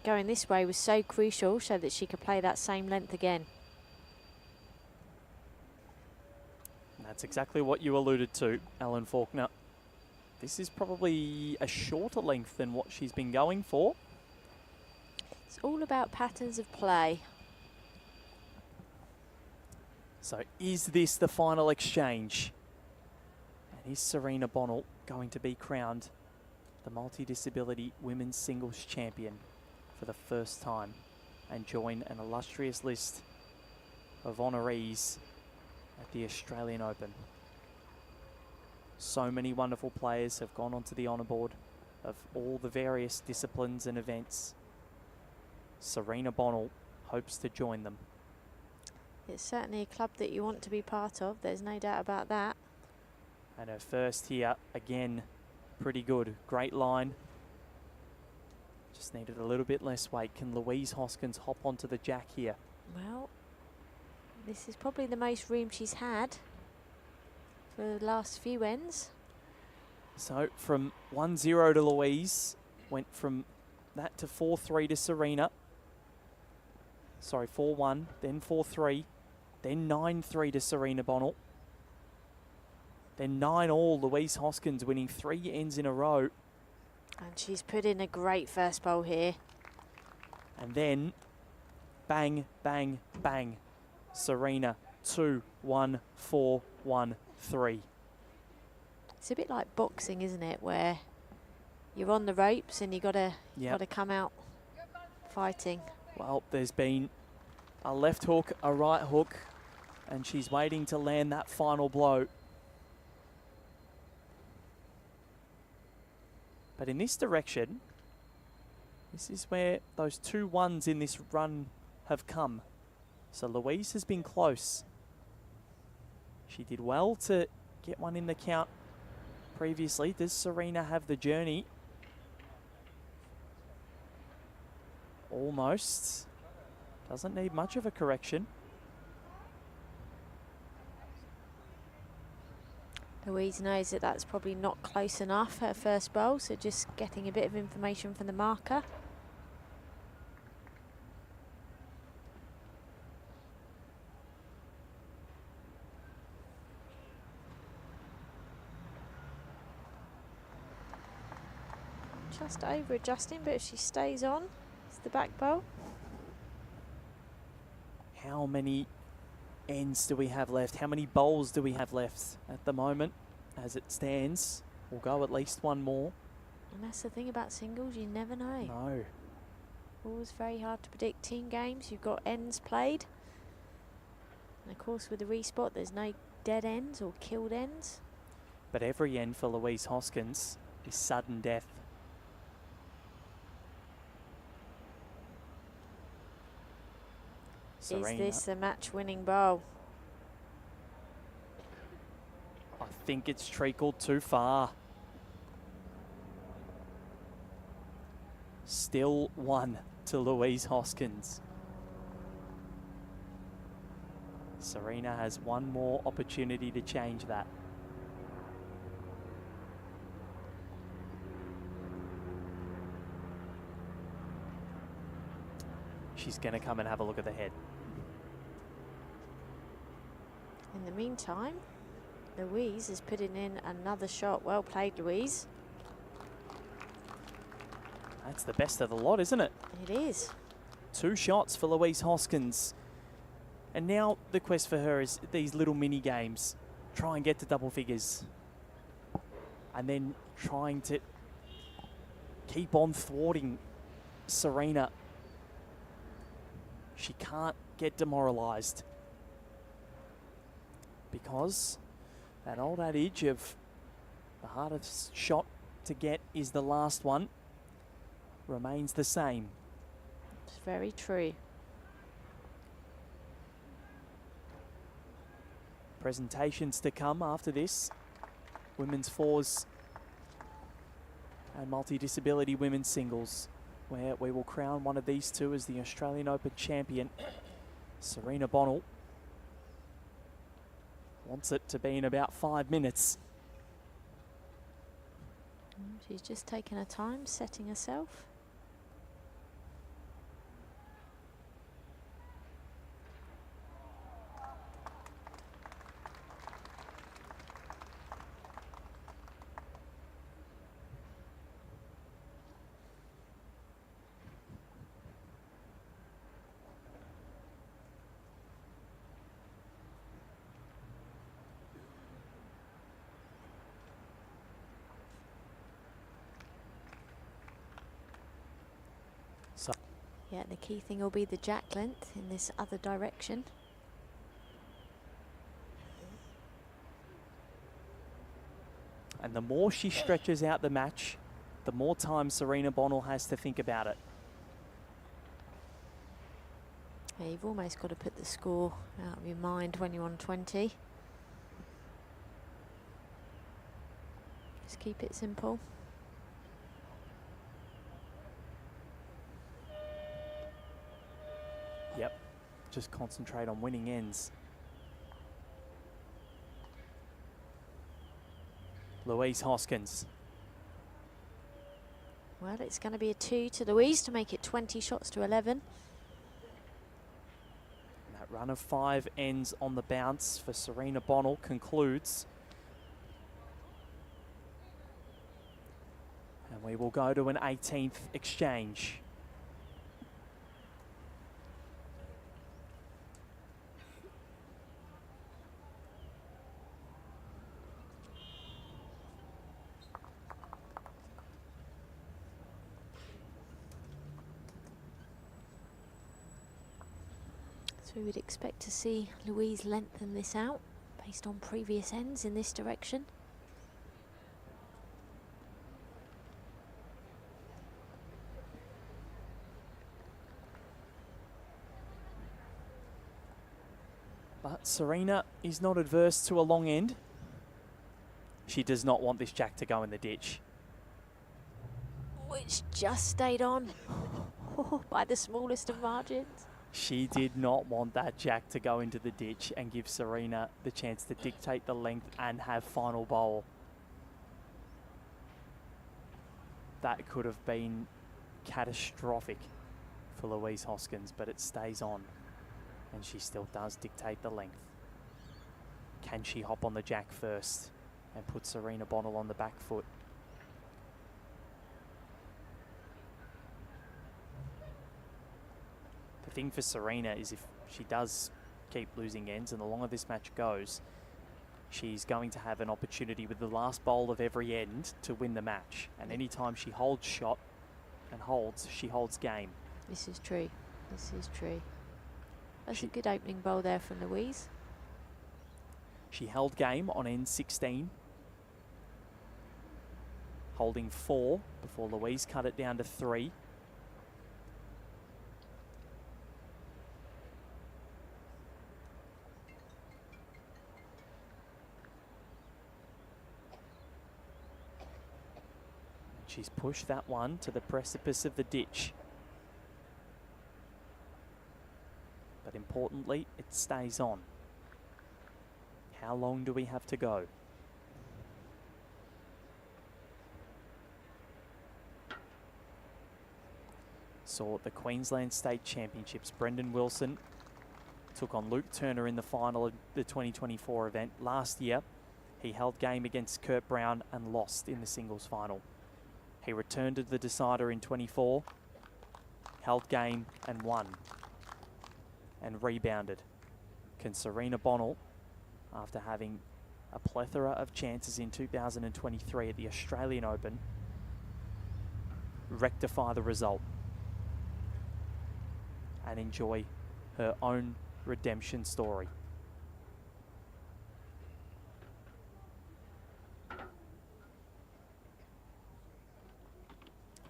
going this way was so crucial, so that she could play that same length again. That's exactly what you alluded to, Alan Faulkner. This is probably a shorter length than what she's been going for. It's all about patterns of play. So is this the final exchange? And is Serena Bonnell going to be crowned the multi-disability women's singles champion for the first time and join an illustrious list of honorees at the Australian Open? So many wonderful players have gone onto the honour board of all the various disciplines and events. Serena Bonnell hopes to join them. It's certainly a club that you want to be part of, there's no doubt about that. And her first here, again, pretty good. Great line. Just needed a little bit less weight. Can Louise Hoskins hop onto the jack here? Well, this is probably the most room she's had for the last few ends. So from 1-0 to Louise, went from that to 4-3 to Serena. Sorry, 4-1, then 4-3, then 9-3 to Serena Bonnell. Then 9-all, Louise Hoskins winning 3 ends in a row. And she's put in a great first bowl here. And then bang, bang, bang. Serena 2-1, 4-1, 3. It's a bit like boxing, isn't it, where you're on the ropes and you gotta come out fighting. Well, there's been a left hook, a right hook, and she's waiting to land that final blow. But in this direction, this is where those 2 ones in this run have come. So Louise has been close. She did well to get one in the count previously. Does Serena have the journey? Almost. Doesn't need much of a correction. Louise knows that that's probably not close enough, her first bowl, so just getting a bit of information from the marker. Just over adjusting, but if she stays on, it's the back bowl. How many ends do we have left? How many bowls do we have left at the moment? As it stands, we'll go at least one more. And that's the thing about singles, you never know. No. Always very hard to predict. Team games, you've got ends played. And of course with the respot, there's no dead ends or killed ends. But every end for Louise Hoskins is sudden death. Serena. Is this a match-winning bowl? I think it's trickled too far. Still 1 to Louise Hoskins. Serena has one more opportunity to change that. She's going to come and have a look at the head. In the meantime, Louise is putting in another shot. Well played, Louise. That's the best of the lot, isn't it? It is. 2 shots for Louise Hoskins. And now the quest for her is these little mini games. Try and get to double figures. And then trying to keep on thwarting Serena. She can't get demoralised. Because that old adage of the hardest shot to get is the last one remains the same. It's very true. Presentations to come after this. Women's fours and multi-disability women's singles, where we will crown one of these two as the Australian Open champion. Serena Bonnell wants it to be in about 5 minutes. She's just taking her time, setting herself. So Yeah, the key thing will be the jack length in this other direction. and the more she stretches out the match, the more time Serena Bonnell has to think about it. Yeah, you've almost got to put the score out of your mind when you're on 20. Just keep it simple. Yep, just concentrate on winning ends. Louise Hoskins. Well, it's going to be a 2 to Louise to make it 20 shots to 11. That run of 5 ends on the bounce for Serena Bonnell concludes. And we will go to an 18th exchange. So we'd expect to see Louise lengthen this out based on previous ends in this direction. But Serena is not adverse to a long end. She does not want this jack to go in the ditch. Which just stayed on by the smallest of margins. She did not want that jack to go into the ditch and give Serena the chance to dictate the length and have final bowl. That could have been catastrophic for Louise Hoskins, but it stays on. And she still does dictate the length. Can she hop on the jack first and put Serena Bonnell on the back foot? The thing for Serena is if she does keep losing ends, and the longer this match goes, she's going to have an opportunity with the last bowl of every end to win the match. And anytime she holds shot and holds, she holds game. This is true. This is true. That's a good opening bowl there from Louise. She held game on end 16, holding 4 before Louise cut it down to 3. She's pushed that one to the precipice of the ditch. But importantly, it stays on. How long do we have to go? Saw at the Queensland State Championships, Brendan Wilson took on Luke Turner in the final of the 2024 event. Last year, he held game against Kurt Brown and lost in the singles final. He returned to the decider in 24, held game and won, and rebounded. Can Serena Bonnell, after having a plethora of chances in 2023 at the Australian Open, rectify the result and enjoy her own redemption story?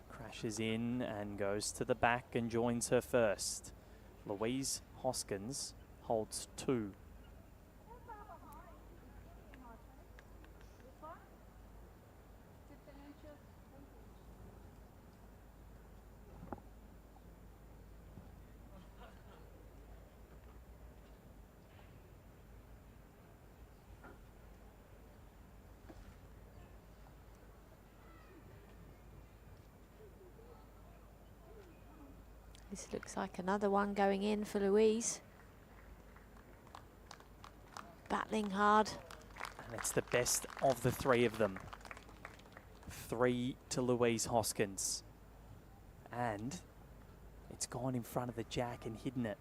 Crashes in and goes to the back and joins her first. Louise Hoskins holds 2. This looks like another one going in for Louise. Battling hard. And it's the best of the 3 of them. 3 to Louise Hoskins. And it's gone in front of the jack and hidden it.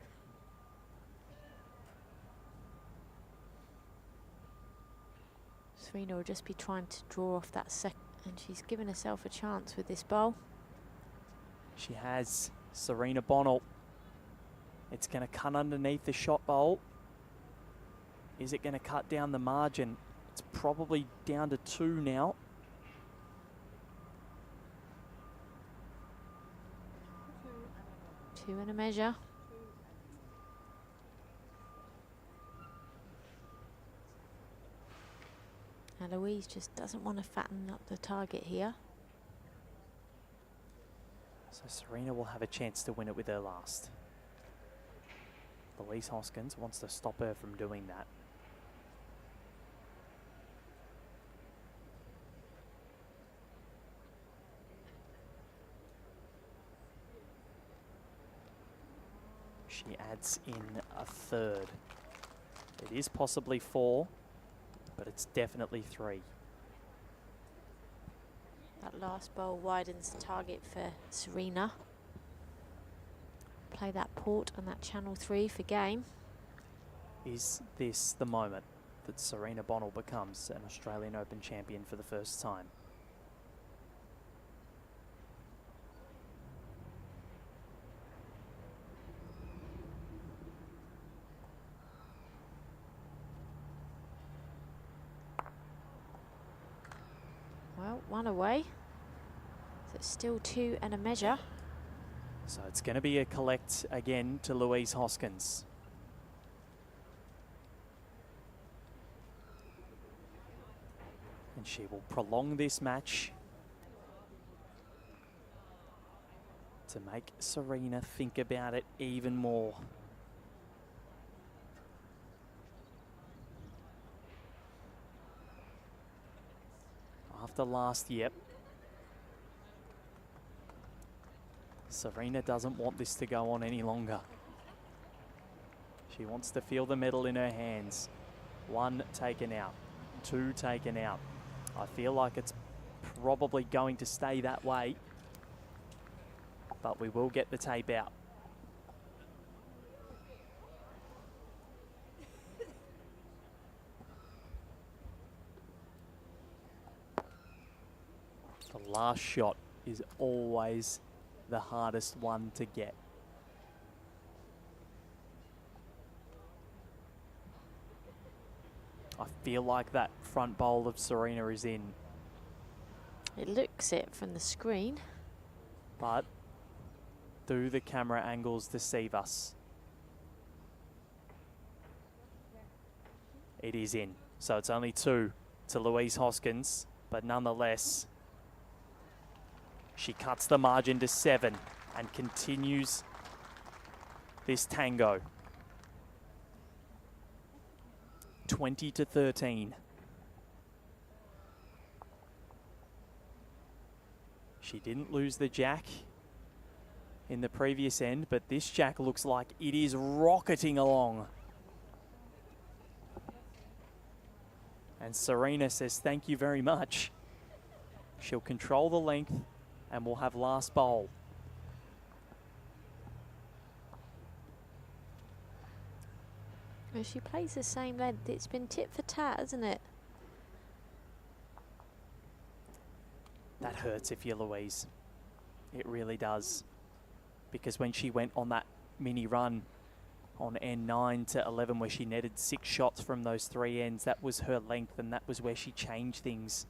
Serena will just be trying to draw off that second, and she's given herself a chance with this bowl. She has Serena Bonnell. It's going to cut underneath the shot bowl. Is it going to cut down the margin? It's probably down to 2 now. Two and a measure. Now Louise just doesn't want to fatten up the target here. So Serena will have a chance to win it with her last. Louise Hoskins wants to stop her from doing that. She adds in a 3rd. It is possibly 4, but it's definitely 3. That last bowl widens the target for Serena. Play that port and that channel 3 for game. Is this the moment that Serena Bonnell becomes an Australian Open champion for the first time? Oh, one away. So it's still 2 and a measure. So it's going to be a collect again to Louise Hoskins. And she will prolong this match to make Serena think about it even more. After last year, Serena doesn't want this to go on any longer. She wants to feel the medal in her hands. 1 taken out, 2 taken out. I feel like it's probably going to stay that way, but we will get the tape out. The last shot is always the hardest one to get. I feel like that front bowl of Serena is in. It looks it from the screen. But do the camera angles deceive us? It is in. So it's only 2 to Louise Hoskins, but nonetheless, she cuts the margin to 7 and continues this tango. 20-13. She didn't lose the jack in the previous end, but this jack looks like it is rocketing along. And Serena says, thank you very much. She'll control the length and we'll have last bowl. Well, she plays the same length. It's been tit for tat, hasn't it? That hurts if you're Louise. It really does. Because when she went on that mini run on end 9 to 11 where she netted 6 shots from those 3 ends, that was her length and that was where she changed things.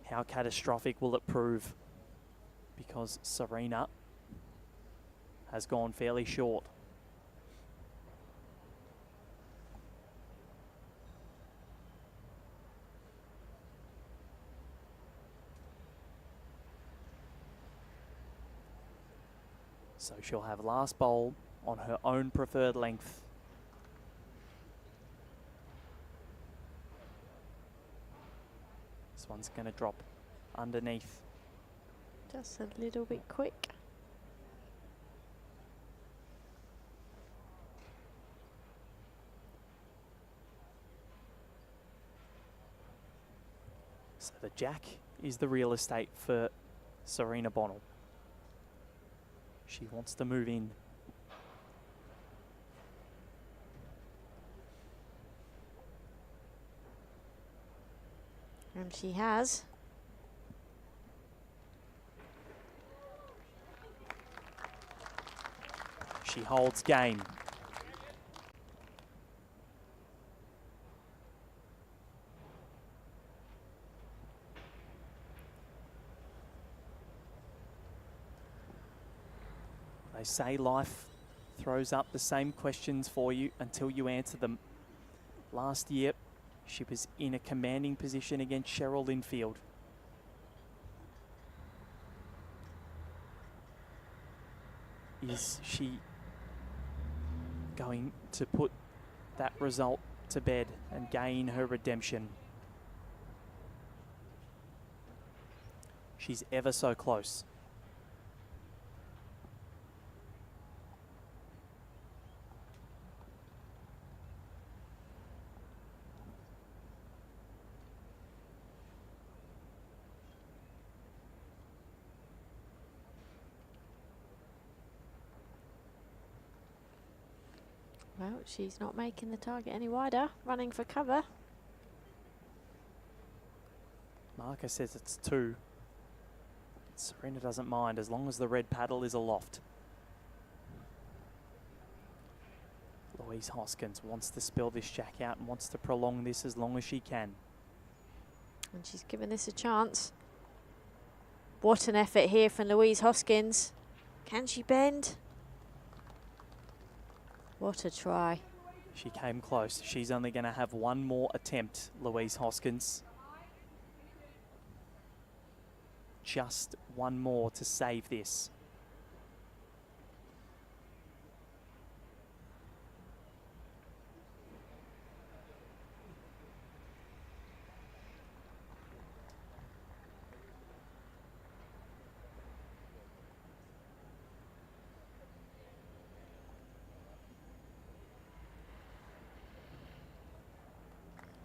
How catastrophic will it prove? Because Serena has gone fairly short. So she'll have last bowl on her own preferred length. This one's going to drop underneath. Just a little bit quick. So the jack is the real estate for Serena Bonnell. She wants to move in. And she has. She holds game. They say life throws up the same questions for you until you answer them. Last year, she was in a commanding position against Cheryl Linfield. Is she going to put that result to bed and gain her redemption? She's ever so close. Well, she's not making the target any wider, running for cover. Marcus says it's 2. Serena doesn't mind as long as the red paddle is aloft. Louise Hoskins wants to spill this jack out and wants to prolong this as long as she can. And she's given this a chance. What an effort here from Louise Hoskins. Can she bend? What a try. She came close. She's only going to have one more attempt, Louise Hoskins. Just one more to save this.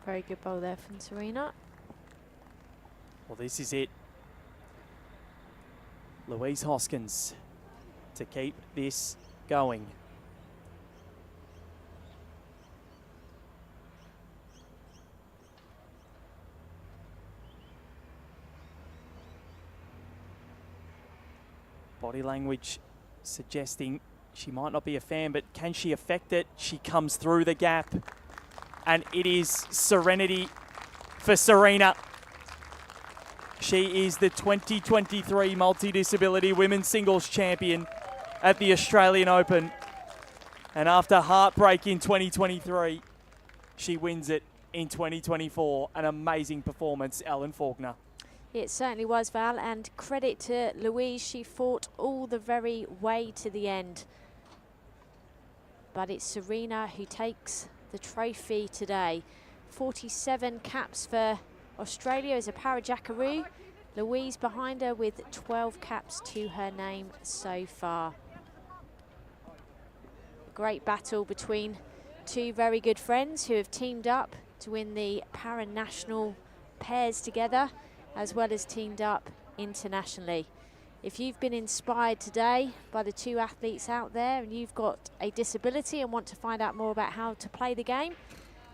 Very good bowl there from Serena. Well, this is it. Louise Hoskins to keep this going. Body language suggesting she might not be a fan, but can she affect it? She comes through the gap. And it is serenity for Serena. She is the 2023 multi-disability women's singles champion at the Australian Open. And after heartbreak in 2023, she wins it in 2024. An amazing performance, Ellen Faulkner. It certainly was, Val, and credit to Louise. She fought all the very way to the end. But it's Serena who takes the trophy today. 47 caps for Australia as a para-jackaroo. Louise behind her with 12 caps to her name so far. Great battle between two very good friends who have teamed up to win the para-national pairs together, as well as teamed up internationally. If you've been inspired today by the two athletes out there and you've got a disability and want to find out more about how to play the game,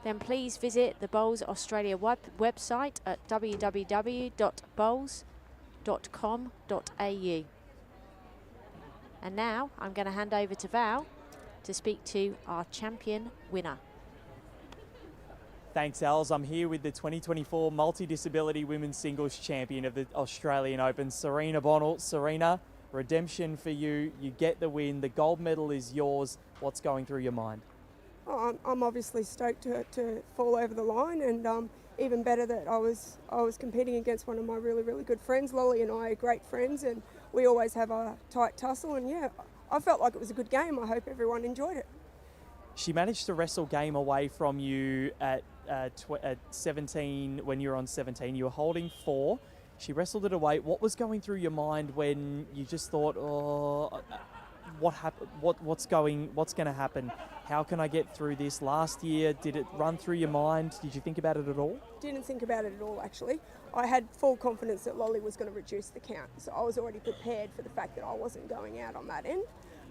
then please visit the Bowls Australia website at www.bowls.com.au. And now I'm going to hand over to Val to speak to our champion winner. Thanks, Els. I'm here with the 2024 multi-disability women's singles champion of the Australian Open, Serena Bonnell. Serena, redemption for you. You get the win. The gold medal is yours. What's going through your mind? Oh, I'm obviously stoked to fall over the line, and even better that I was competing against one of my really, really good friends. Lolly and I are great friends, and we always have a tight tussle. And yeah, I felt like it was a good game. I hope everyone enjoyed it. She managed to wrestle game away from you at 17. When you were on 17, you were holding 4. She wrestled it away. What was going through your mind when you just thought, oh, what happened? What's going to happen? How can I get through this? Last year, did it run through your mind? Did you think about it at all? Didn't think about it at all, actually. I had full confidence that Lolly was going to reduce the count, so I was already prepared for the fact that I wasn't going out on that end.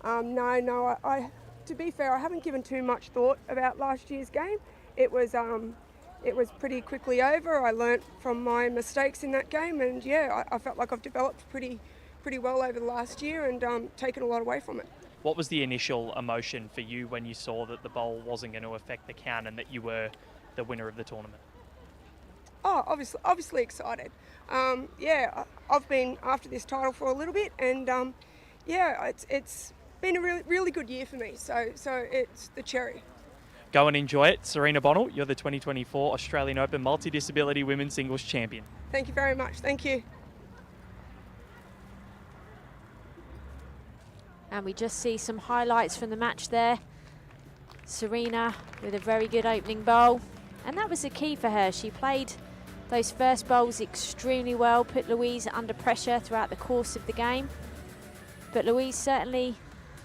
I to be fair, I haven't given too much thought about last year's game. It was pretty quickly over. I learnt from my mistakes in that game, and yeah, I felt like I've developed pretty well over the last year and taken a lot away from it. What was the initial emotion for you when you saw that the bowl wasn't going to affect the count and that you were the winner of the tournament? Oh, obviously excited. Yeah, I've been after this title for a little bit, and yeah, it's been a really good year for me. So it's the cherry. Go and enjoy it. Serena Bonnell, you're the 2024 Australian Open Multi-Disability Women's Singles Champion. Thank you very much. Thank you. And we just see some highlights from the match there. Serena with a very good opening bowl. And that was the key for her. She played those first bowls extremely well, put Louise under pressure throughout the course of the game. But Louise certainly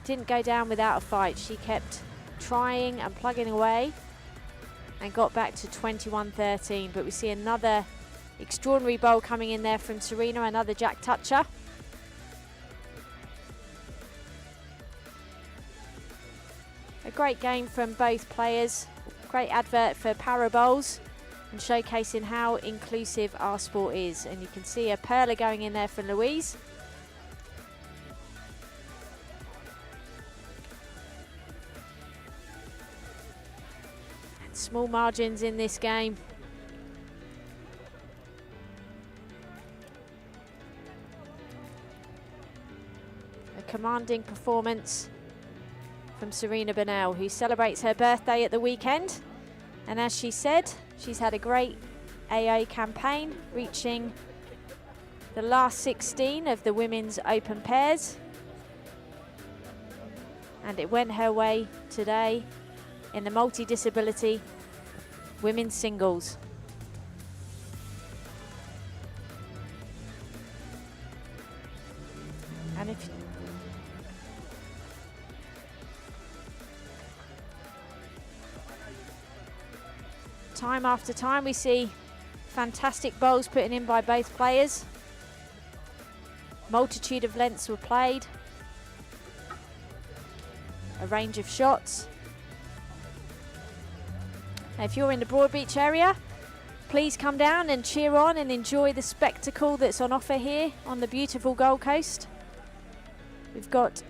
didn't go down without a fight. She kept trying and plugging away and got back to 21-13. But we see another extraordinary bowl coming in there from Serena, another jack toucher. A great game from both players. Great advert for para bowls and showcasing how inclusive our sport is. And you can see a perler going in there for Louise. Small margins in this game. A commanding performance from Serena Bonnell, who celebrates her birthday at the weekend. And as she said, she's had a great AA campaign, reaching the last 16 of the Women's Open pairs. And it went her way today in the multi-disability women's singles. And if time after time we see fantastic bowls put in by both players. Multitude of lengths were played. A range of shots. Now, if you're in the Broadbeach area, please come down and cheer on and enjoy the spectacle that's on offer here on the beautiful Gold Coast. We've got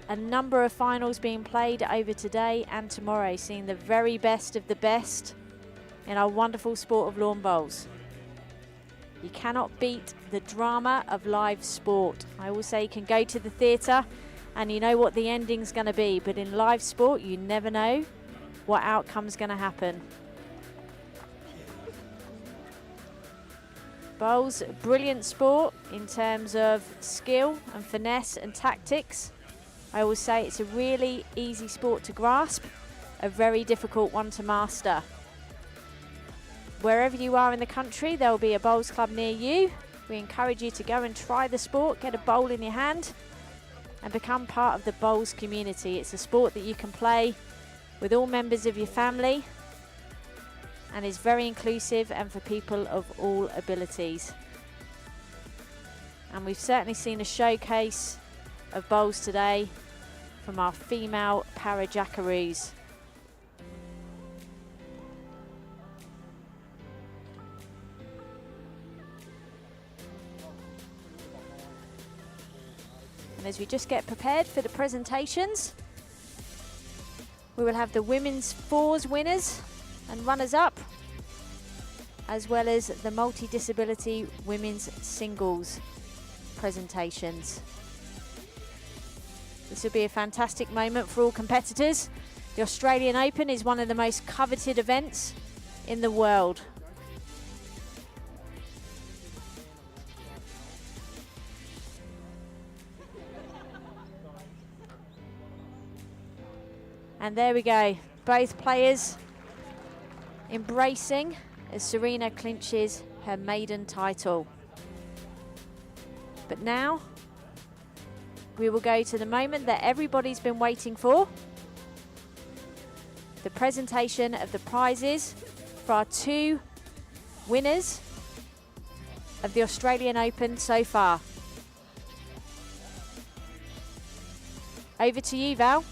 a number of finals being played over today and tomorrow, seeing the very best of the best in our wonderful sport of lawn bowls. You cannot beat the drama of live sport. I always say you can go to the theatre and you know what the ending's going to be, but in live sport you never know what outcome's going to happen. Bowls, brilliant sport in terms of skill and finesse and tactics. I always say it's a really easy sport to grasp, a very difficult one to master. Wherever you are in the country, there will be a bowls club near you. We encourage you to go and try the sport, get a bowl in your hand and become part of the bowls community. It's a sport that you can play with all members of your family and is very inclusive and for people of all abilities. And we've certainly seen a showcase of bowls today from our female para jackaroos. And as we just get prepared for the presentations, we will have the women's fours winners and runners-up, as well as the multi-disability women's singles presentations. This will be a fantastic moment for all competitors. The Australian Open is one of the most coveted events in the world. And there we go, both players embracing as Serena clinches her maiden title. But now we will go to the moment that everybody's been waiting for, the presentation of the prizes for our two winners of the Australian Open so far. Over to you, Val.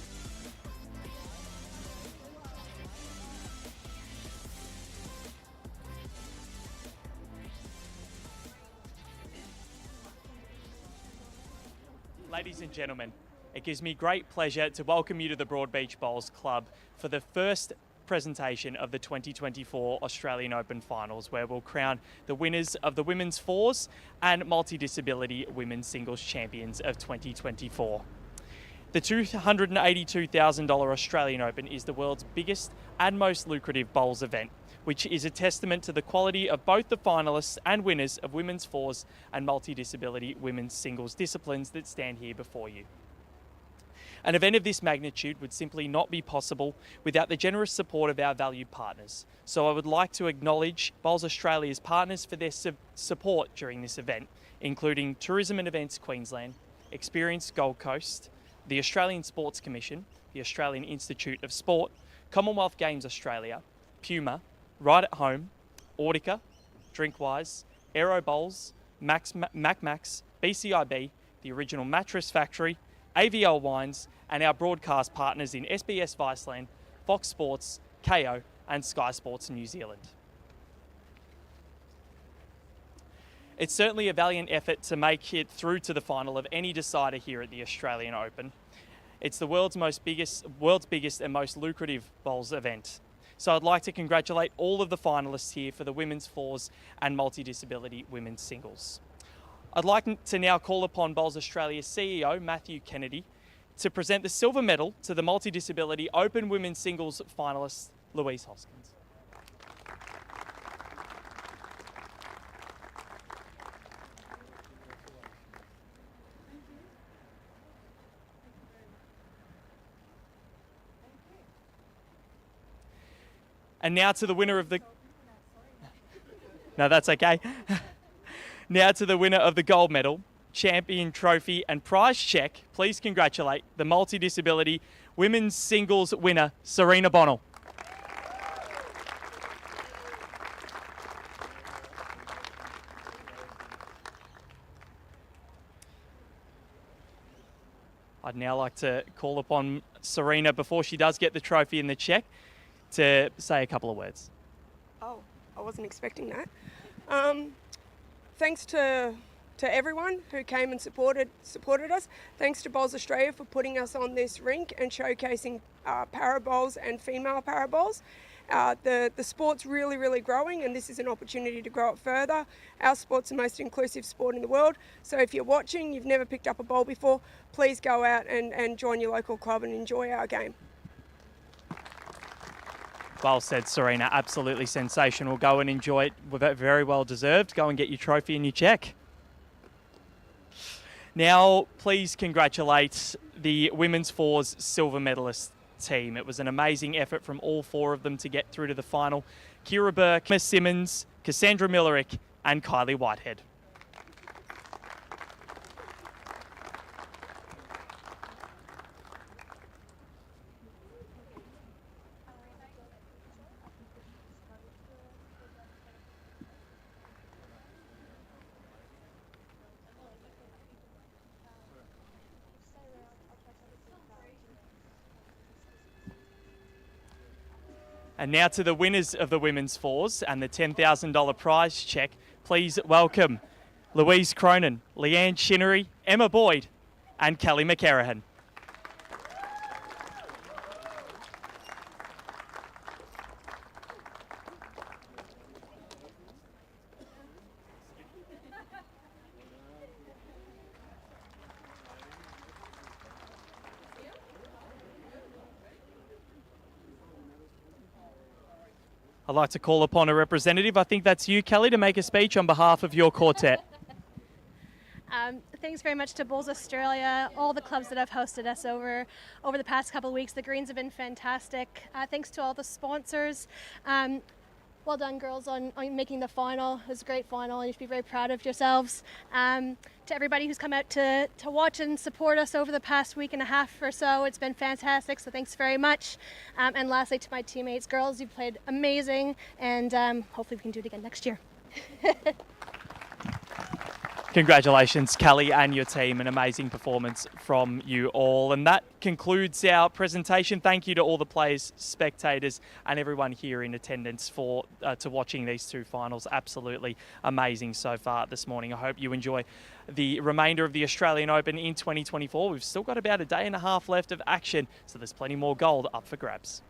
Ladies and gentlemen, it gives me great pleasure to welcome you to the Broadbeach Bowls Club for the first presentation of the 2024 Australian Open Finals, where we'll crown the winners of the women's fours and multi-disability women's singles champions of 2024. The $282,000 Australian Open is the world's biggest and most lucrative bowls event, which is a testament to the quality of both the finalists and winners of women's fours and multi-disability women's singles disciplines that stand here before you. An event of this magnitude would simply not be possible without the generous support of our valued partners. So I would like to acknowledge Bowls Australia's partners for their support during this event, including Tourism and Events Queensland, Experience Gold Coast, the Australian Sports Commission, the Australian Institute of Sport, Commonwealth Games Australia, Puma, Right at Home, Audica, Drinkwise, Aero Bowls, Max, BCIB, the Original Mattress Factory, AVL Wines, and our broadcast partners in SBS Viceland, Fox Sports, KO, and Sky Sports New Zealand. It's certainly a valiant effort to make it through to the final of any decider here at the Australian Open. It's the world's biggest and most lucrative bowls event. So I'd like to congratulate all of the finalists here for the women's fours and multidisability women's singles. I'd like to now call upon Bowls Australia CEO Matthew Kennedy to present the silver medal to the multidisability open women's singles finalist Louise Hoskins. And now to the winner of the... No, that's okay. Now to the winner of the gold medal, champion trophy and prize check. Please congratulate the multidisability women's singles winner, Serena Bonnell. I'd now like to call upon Serena, before she does get the trophy and the check, to say a couple of words. Oh, I wasn't expecting that. Thanks to everyone who came and supported us. Thanks to Bowls Australia for putting us on this rink and showcasing para bowls and female para bowls. The sport's really growing, and this is an opportunity to grow it further. Our sport's the most inclusive sport in the world, so if you're watching, you've never picked up a bowl before, please go out and join your local club and enjoy our game. Well said, Serena. Absolutely sensational. Go and enjoy it. Very well deserved. Go and get your trophy and your check. Now, please congratulate the women's fours silver medalist team. It was an amazing effort from all four of them to get through to the final. Kira Burke, Miss Simmons, Cassandra Millerick and Kylie Whitehead. And now to the winners of the women's fours and the $10,000 prize check. Please welcome Louise Cronin, Leanne Shinnery, Emma Boyd and Kelly McCarahan. I'd like to call upon a representative. I think that's you, Kelly, to make a speech on behalf of your quartet. Thanks very much to Bowls Australia, all the clubs that have hosted us over the past couple of weeks. The greens have been fantastic. Thanks to all the sponsors. Well done, girls, on making the final. It was a great final. You should be very proud of yourselves. To everybody who's come out to watch and support us over the past week and a half or so, it's been fantastic, so thanks very much. And lastly, to my teammates, girls, you played amazing, and hopefully we can do it again next year. Congratulations, Kelly and your team. An amazing performance from you all. And that concludes our presentation. Thank you to all the players, spectators, and everyone here in attendance for watching these two finals. Absolutely amazing so far this morning. I hope you enjoy the remainder of the Australian Open in 2024. We've still got about a day and a half left of action, so there's plenty more gold up for grabs.